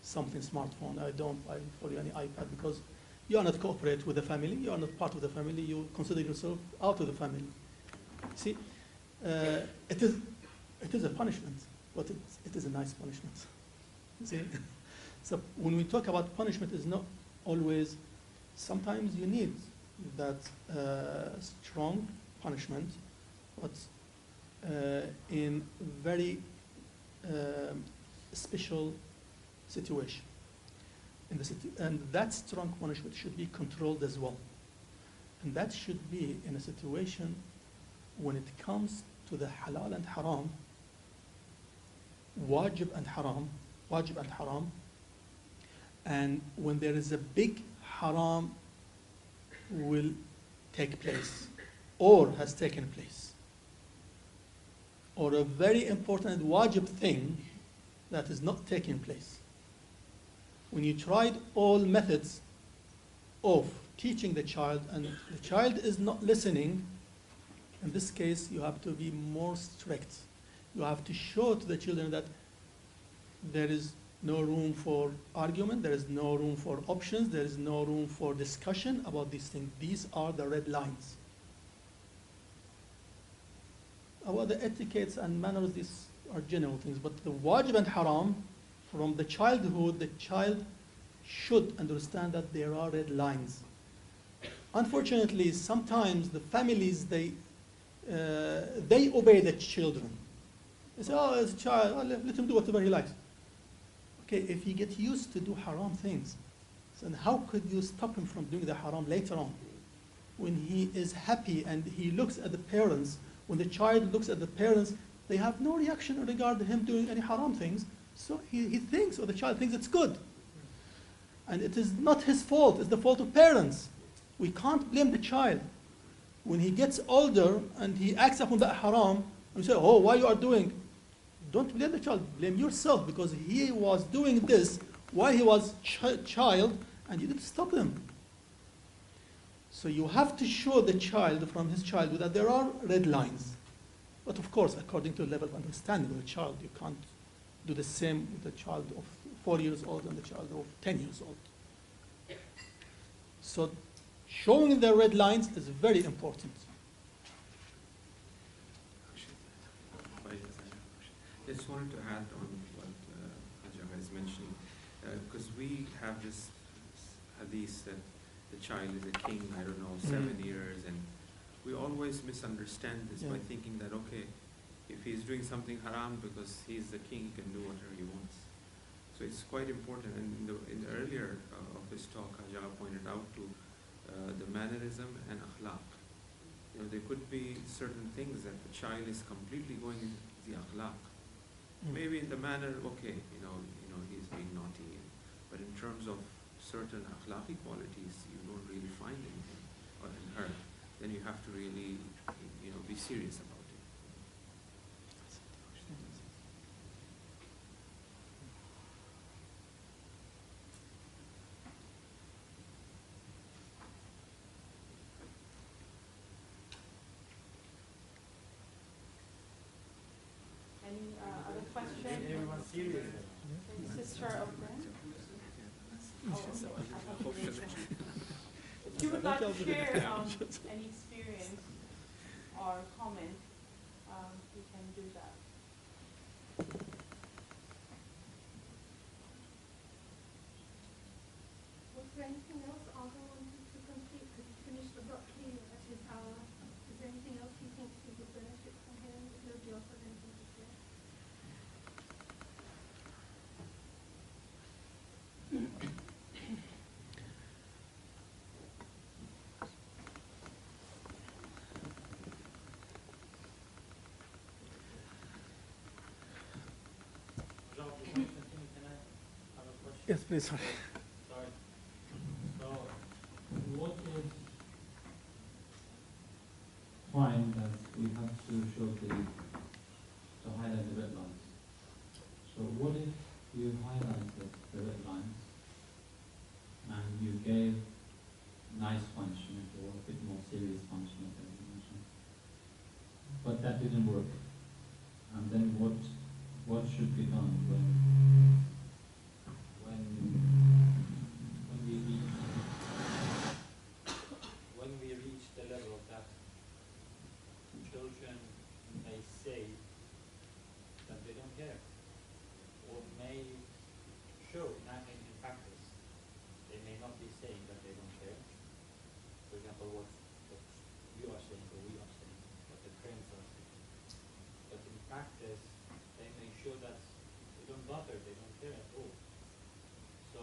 something smartphone. I don't buy for you any iPad because you are not cooperate with the family. You are not part of the family. You consider yourself out of the family. See, it is a punishment, but it is a nice punishment. See, so when we talk about punishment, it's not always. Sometimes you need that strong punishment, but in very special situation. And that strong punishment should be controlled as well. And that should be in a situation when it comes to the halal and haram, wajib and haram, and when there is a big haram will take place or has taken place, or a very important wajib thing that is not taking place. When you tried all methods of teaching the child and the child is not listening, in this case you have to be more strict. You have to show to the children that there is no room for argument, there is no room for options, there is no room for discussion about these things. These are the red lines. About the etiquettes and manners, these are general things, but the wajib and haram, from the childhood, the child should understand that there are red lines. Unfortunately, sometimes the families, they obey the children. They say, oh, as a child, oh, let him do whatever he likes. Okay, if he gets used to do haram things, then how could you stop him from doing the haram later on? When he is happy and he looks at the parents, when the child looks at the parents, they have no reaction regarding him doing any haram things. So he thinks, or the child thinks it's good. And it is not his fault, it's the fault of parents. We can't blame the child. When he gets older and he acts upon that haram, and we say, oh, why you are doing? Don't blame the child, blame yourself, because he was doing this while he was child, and you need to stop them. So you have to show the child from his childhood that there are red lines. But of course, according to the level of understanding of the child, you can't do the same with the child of 4 years old and the child of 10 years old. So showing the red lines is very important. Just wanted to add on what Hajar has mentioned, because we have this hadith that the child is a king, I don't know, 7 years, and we always misunderstand this by thinking that, okay, if he's doing something haram because he's the king, he can do whatever he wants. So it's quite important, and in the earlier of his talk, Hajar pointed out to the mannerism and akhlaq. You know, there could be certain things that the child is completely going into the akhlaq. Maybe in the manner, okay, you know, he's being naughty, but in terms of certain akhlaqi qualities, you don't really find anything or in her. Then you have to really, be serious about it. Any other questions? Everyone's serious. Sister over there. If you would like to share any experience or comment, you can do that. Was there anything else Aga wanted to complete? Because he finished the book here at his hour. Is there anything else he thinks he would benefit from hearing if nobody else has anything to share? Yes, please. Sorry. Sorry. So, what is fine that we have to show to highlight the red lines? So, what if you highlighted the red lines and you gave nice punishment or a bit more serious punishment, as you mentioned, but that didn't work? And then what should be done when we reach the level that children may say that they don't care, or may show in practice they may not be saying that they don't care. For example, what you are saying or we are saying, what the parents are saying. But in practice, they may show that they don't bother, they don't care at all. So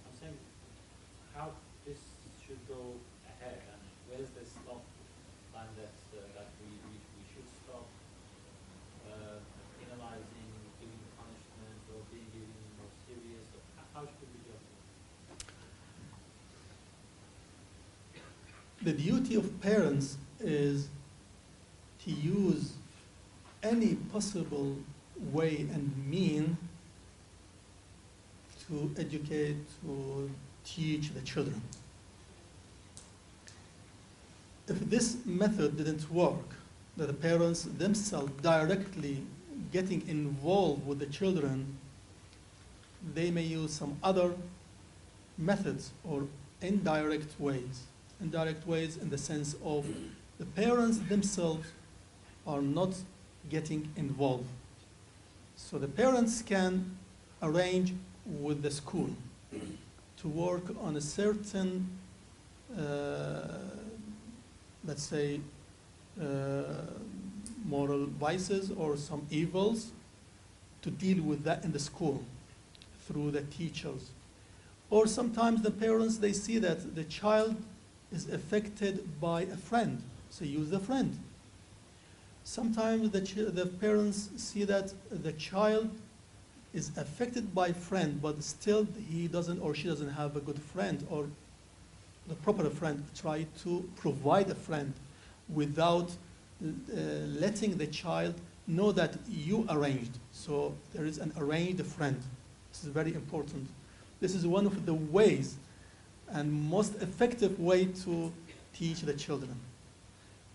I'm saying how this should go ahead, and where's the stop line that we should stop penalizing, giving punishment, or being more serious. How should we do it? The duty of parents is to use any possible way and mean to educate, to teach the children. If this method didn't work, that the parents themselves directly getting involved with the children, they may use some other methods or indirect ways. Indirect ways in the sense of the parents themselves are not getting involved. So the parents can arrange with the school to work on a certain, let's say, moral vices or some evils, to deal with that in the school through the teachers. Or sometimes the parents, they see that the child is affected by a friend, so use the friend. Sometimes the parents see that the child is affected by friend, but still he doesn't or she doesn't have a good friend or the proper friend. Try to provide a friend without letting the child know that you arranged. So there is an arranged friend. This is very important. This is one of the ways and most effective way to teach the children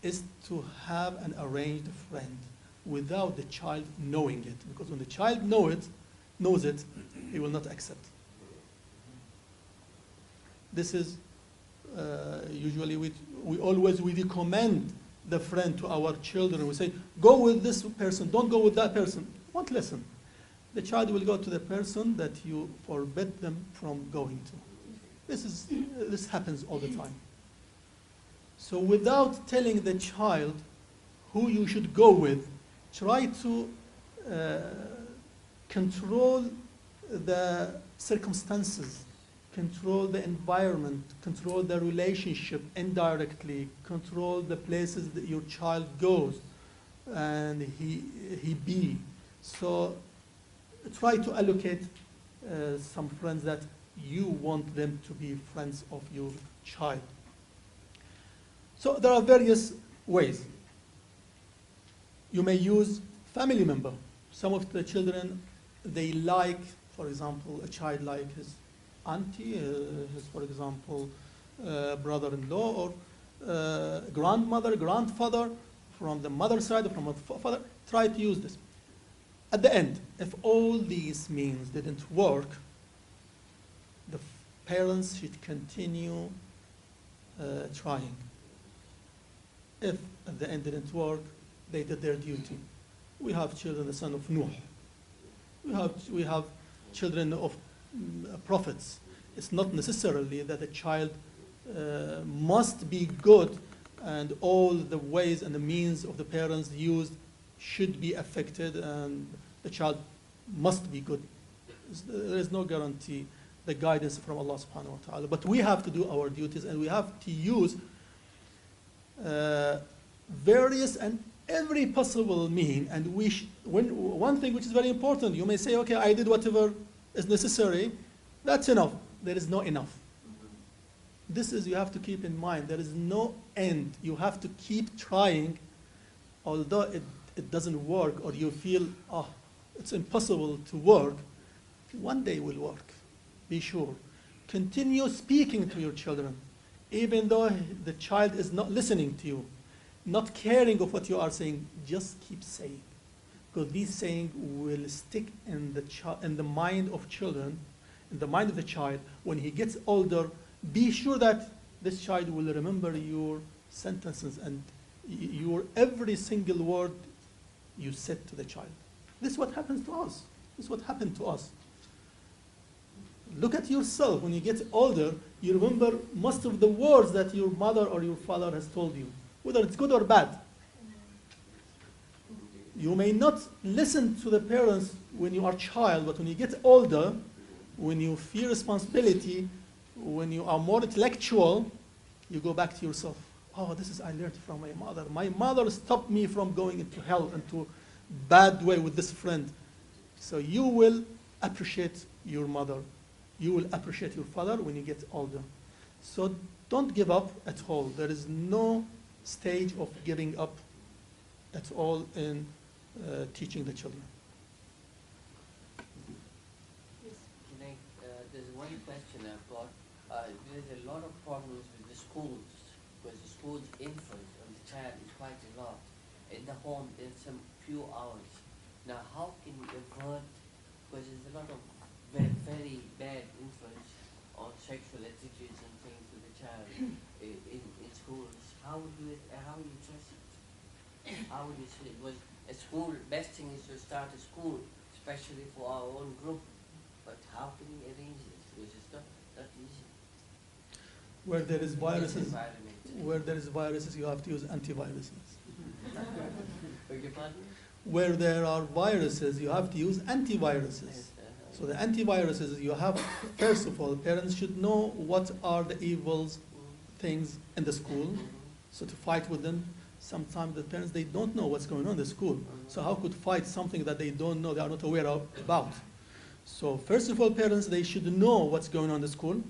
is to have an arranged friend without the child knowing it. Because when the child knows it, he will not accept. This is usually we always recommend the friend to our children. We say, go with this person, don't go with that person. Won't listen. The child will go to the person that you forbid them from going to. This happens all the time. So without telling the child who you should go with, try to control the circumstances, control the environment, control the relationship indirectly, control the places that your child goes and he be. So try to allocate some friends that you want them to be friends of your child. So there are various ways. You may use family member. Some of the children, they like, for example, a child like his auntie, his, for example, brother-in-law, or grandmother, grandfather, from the mother side, from the father. Try to use this. At the end, if all these means didn't work, the parents should continue trying. If at the end didn't work, they did their duty. We have children, the son of Nuh. We have children of prophets. It's not necessarily that a child must be good and all the ways and the means of the parents used should be affected and the child must be good. There is no guarantee, the guidance from Allah subhanahu wa ta'ala. But we have to do our duties and we have to use various and every possible mean. And one thing which is very important, you may say, okay, I did whatever is necessary. That's enough. There is no enough. This is, you have to keep in mind, there is no end. You have to keep trying, although it doesn't work or you feel, oh, it's impossible to work. One day will work, be sure. Continue speaking to your children, even though the child is not listening to you, not caring of what you are saying, just keep saying. Because these sayings will stick in the mind of children, in the mind of the child. When he gets older, be sure that this child will remember your sentences and your every single word you said to the child. This is what happens to us. This is what happened to us. Look at yourself. When you get older, you remember most of the words that your mother or your father has told you, whether it's good or bad. You may not listen to the parents when you are a child, but when you get older, when you feel responsibility, when you are more intellectual, you go back to yourself. Oh, this is I learned from my mother. My mother stopped me from going into hell, into bad way with this friend. So you will appreciate your mother. You will appreciate your father when you get older. So don't give up at all. There is no stage of giving up at all in teaching the children. There's one question I've got. There's a lot of problems with the schools, because the school's influence on the child is quite a lot. In the home, there's some few hours. Now, how can we avert, because there's a lot of very, very bad influence on sexual attitudes and things with the child in schools. How would you address it? How would you say it? Was a school, best thing is to start a school, especially for our own group. But how can we arrange this? Because it's not easy. Where there is viruses, you have to use antiviruses. Beg your pardon? Where there are viruses, you have to use antiviruses. So the antiviruses, you have, first of all, parents should know what are the evils things in the school, so to fight with them. Sometimes the parents, they don't know what's going on in the school. So how could fight something that they don't know, they are not aware about? So first of all, parents, they should know what's going on in the school.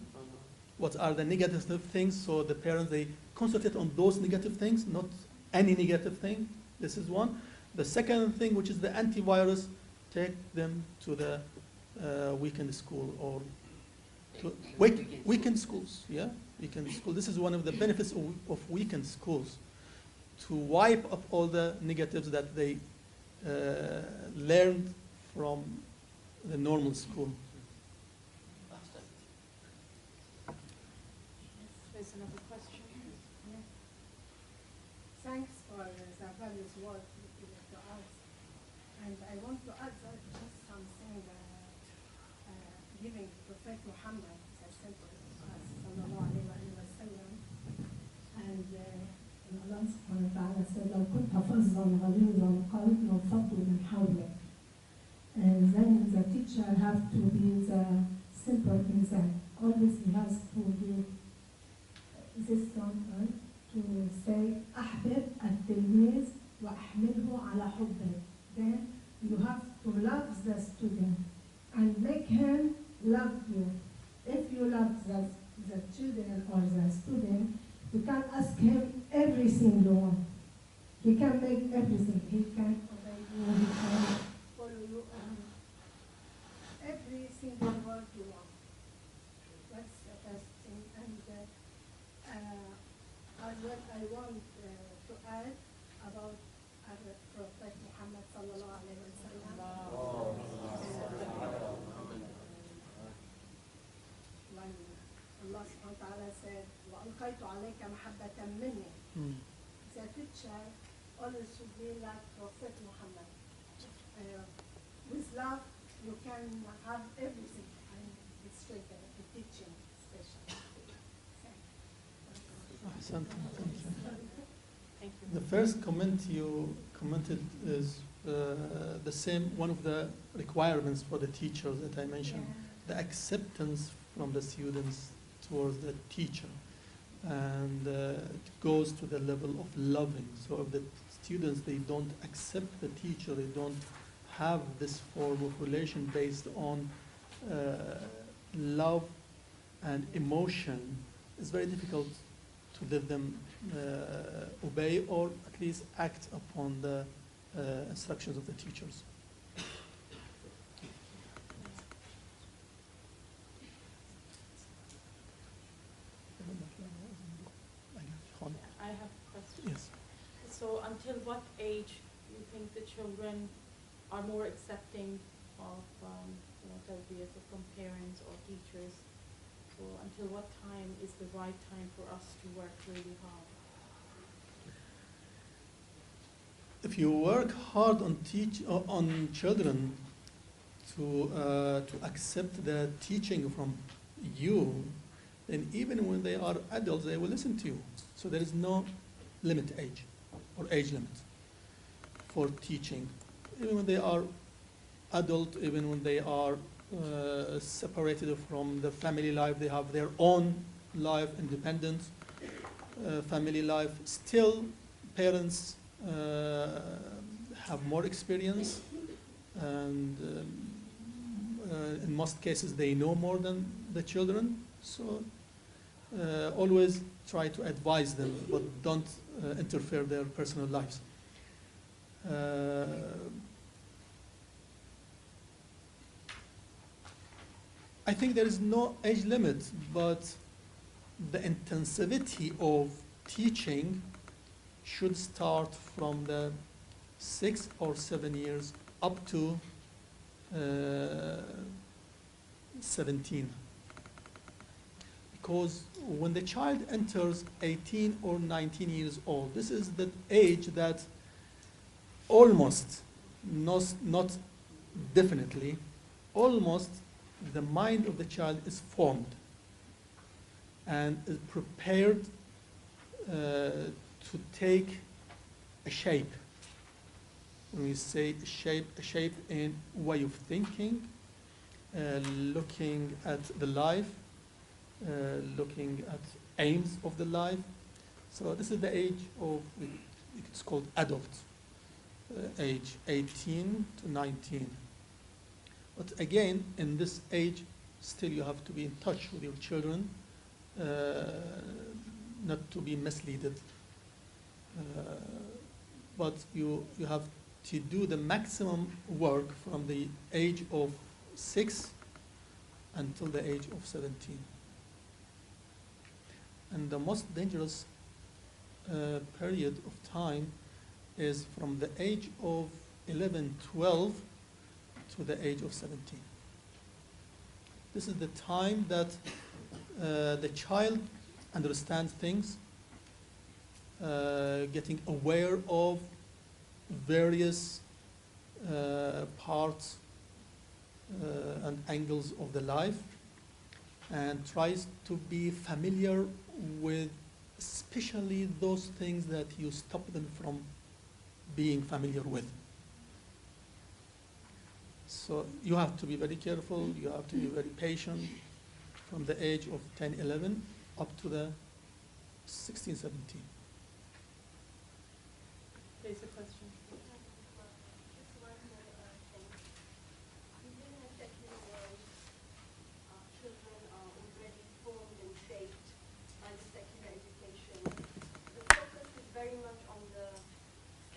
What are the negative things? So the parents, they concentrate on those negative things, not any negative thing. This is one. The second thing, which is the antivirus, take them to the weekend school or weekend schools, yeah, weekend school. This is one of the benefits of weekend schools, to wipe up all the negatives that they learned from the normal school. There's another question. Yeah. Thanks for the various work you did to us. And I want to add that just something giving Prophet Muhammad as simple as sallallahu alayhi wa sallam. And Allah subhanahu wa ta'ala said, لو كنت فظا غليظ القلب لانفضوا من حولك. And then the teacher have to be the simple in that. Always he has to be this one, right? To say أحبب التلميذ وأحمله على حبه. Then you have to love the student and make him love you. If you love the children or the student, you can ask him everything you want. He can make everything. He can obey you. He can Follow you every single word you want. That's the first thing. And as well, I want to add about Prophet Muhammad sallallahu alayhi wa sallam. When Allah subhanahu wa ta'ala said, وَأَلْقَيْتُ عَلَيْكَ مَحَبَّةً مِّنِّي. The teacher always should be like Prophet Muhammad. With love, you can have everything, and it's straight the teaching especially. Ahsan, thank you. Thank you. The first comment you commented is the same, one of the requirements for the teachers that I mentioned, the acceptance from the students towards the teacher. And it goes to the level of loving. So if the students, they don't accept the teacher, they don't have this form of relation based on love and emotion, it's very difficult to let them obey or at least act upon the instructions of the teachers. I have a question. Yes. So until what age do you think the children are more accepting of tarbiyah from parents or teachers? So until what time is the right time for us to work really hard? If you work hard on children to accept the teaching from you, then even when they are adults, they will listen to you. So there is no limit age or age limit for teaching. Even when they are adult, even when they are separated from the family life, they have their own life, independent family life. Still, parents have more experience, and in most cases, they know more than the children. So always try to advise them, but don't interfere their personal lives. I think there is no age limit, but the intensity of teaching should start from the 6 or 7 years up to 17. Because when the child enters 18 or 19 years old, this is the age that almost, not definitely, almost the mind of the child is formed and is prepared to take a shape. When we say a shape in way of thinking, looking at the life, looking at aims of the life. So this is the age of, it's called adult, age 18 to 19. But again, in this age, still you have to be in touch with your children, not to be misleaded. But you have to do the maximum work from the age of 6 until the age of 17. And the most dangerous period of time is from the age of 11, 12 to the age of 17. This is the time that the child understands things, getting aware of various parts and angles of the life, and tries to be familiar with especially those things that you stop them from being familiar with. So you have to be very careful, you have to be very patient from the age of 10, 11 up to the 16, 17. There's a question. Just one more thing. We live in a secular world. Our children are already formed and shaped by the secular education. The focus is very much on the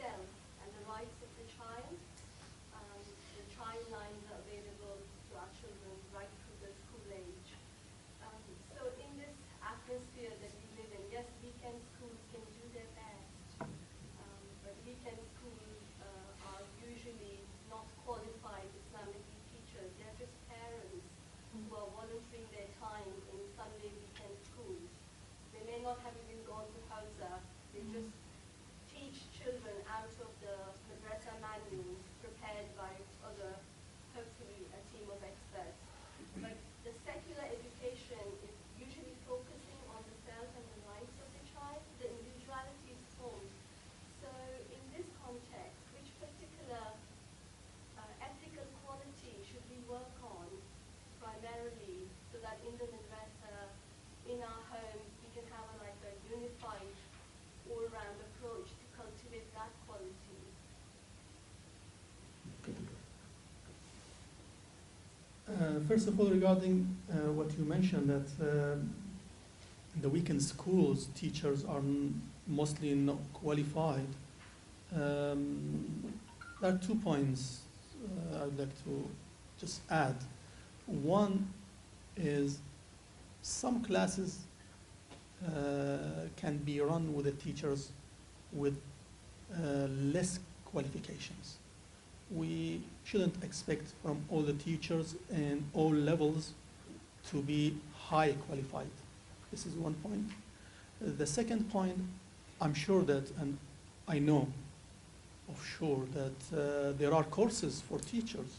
self and the rights of the child. The child lines are available to our children right through the school age. So in this atmosphere that we live in, yes, weekend schools can do their best. But weekend schools are usually not qualified Islamic teachers. They're just parents who are volunteering their time in Sunday weekend schools. They may not have even gone to Hausa. They just teach children out of the madrasa manuals prepared by other, hopefully a team of experts. But the secular education is usually focusing on the self and the rights of the child. The individuality is formed. So in this context, which particular ethical quality should we work on primarily so that in the madrasa, in our homes, we can have a unified, all-round approach to cultivate that quality? First of all, regarding what you mentioned, that the weekend schools teachers are mostly not qualified. There are 2 points I'd like to just add. One is some classes can be run with the teachers with less qualifications. We shouldn't expect from all the teachers in all levels to be high qualified. This is one point. The second point, I'm sure that, and I know of sure that there are courses for teachers.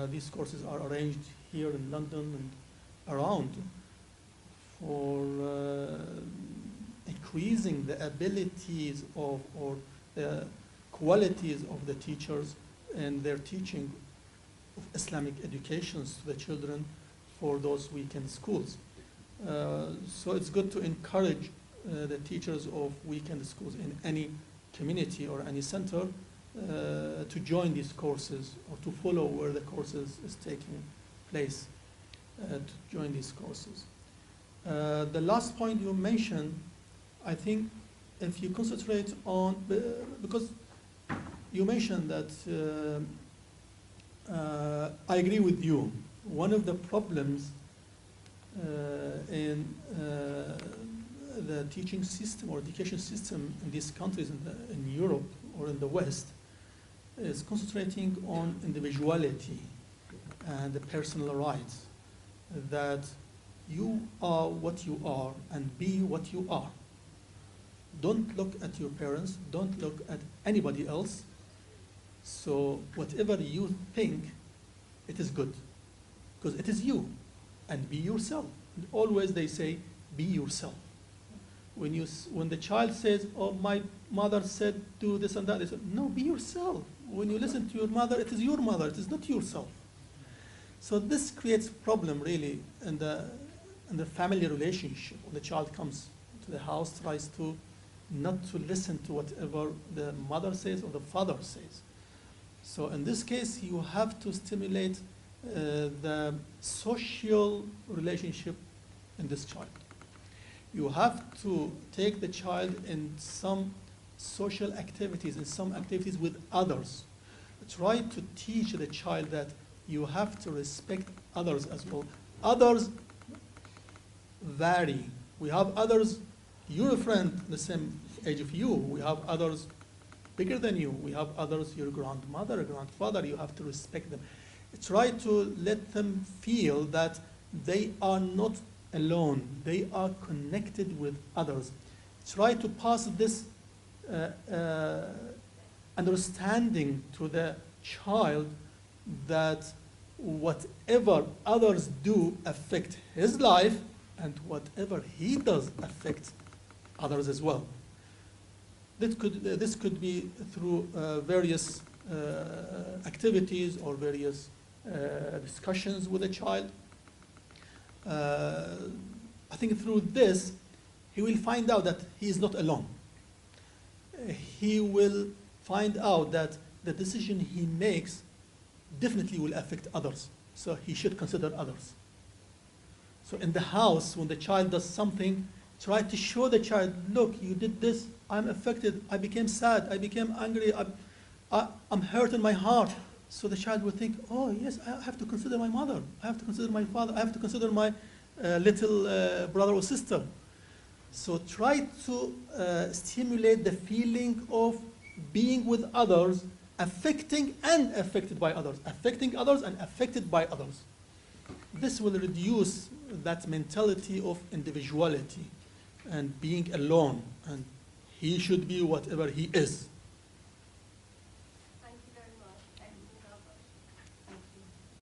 These courses are arranged here in London and around for increasing the abilities of, or the qualities of the teachers and their teaching of Islamic educations to the children for those weekend schools. So it's good to encourage the teachers of weekend schools in any community or any center to join these courses or to follow where the courses is taking place, to join these courses. The last point you mentioned, I think if you concentrate on, because you mentioned that I agree with you. One of the problems in the teaching system or education system in these countries in Europe or in the West is concentrating on individuality and the personal rights, that you are what you are and be what you are. Don't look at your parents, don't look at anybody else. So whatever you think, it is good, because it is you, and be yourself. And always they say, be yourself. When the child says, oh, my mother said do this and that, they say, no, be yourself. When you listen to your mother, it is your mother, it is not yourself. So this creates a problem really in the family relationship. When the child comes to the house, tries to not to listen to whatever the mother says or the father says. So in this case, you have to stimulate the social relationship in this child. You have to take the child in some social activities, in some activities with others. Try to teach the child that you have to respect others as well. Others vary. We have others, your friend the same age of you. We have others bigger than you. We have others, your grandmother, grandfather. You have to respect them. Try to let them feel that they are not alone. They are connected with others. Try to pass this understanding to the child that whatever others do affect his life, and whatever he does affects others as well. This could be through various activities or various discussions with a child. I think through this, he will find out that he is not alone. He will find out that the decision he makes definitely will affect others. So he should consider others. So in the house, when the child does something, try to show the child, look, you did this, I'm affected, I became sad, I became angry, I'm hurt in my heart. So the child will think, oh yes, I have to consider my mother, I have to consider my father, I have to consider my little brother or sister. So try to stimulate the feeling of being with others, affecting and affected by others, affecting others and affected by others. This will reduce that mentality of individuality and being alone, and he should be whatever he is.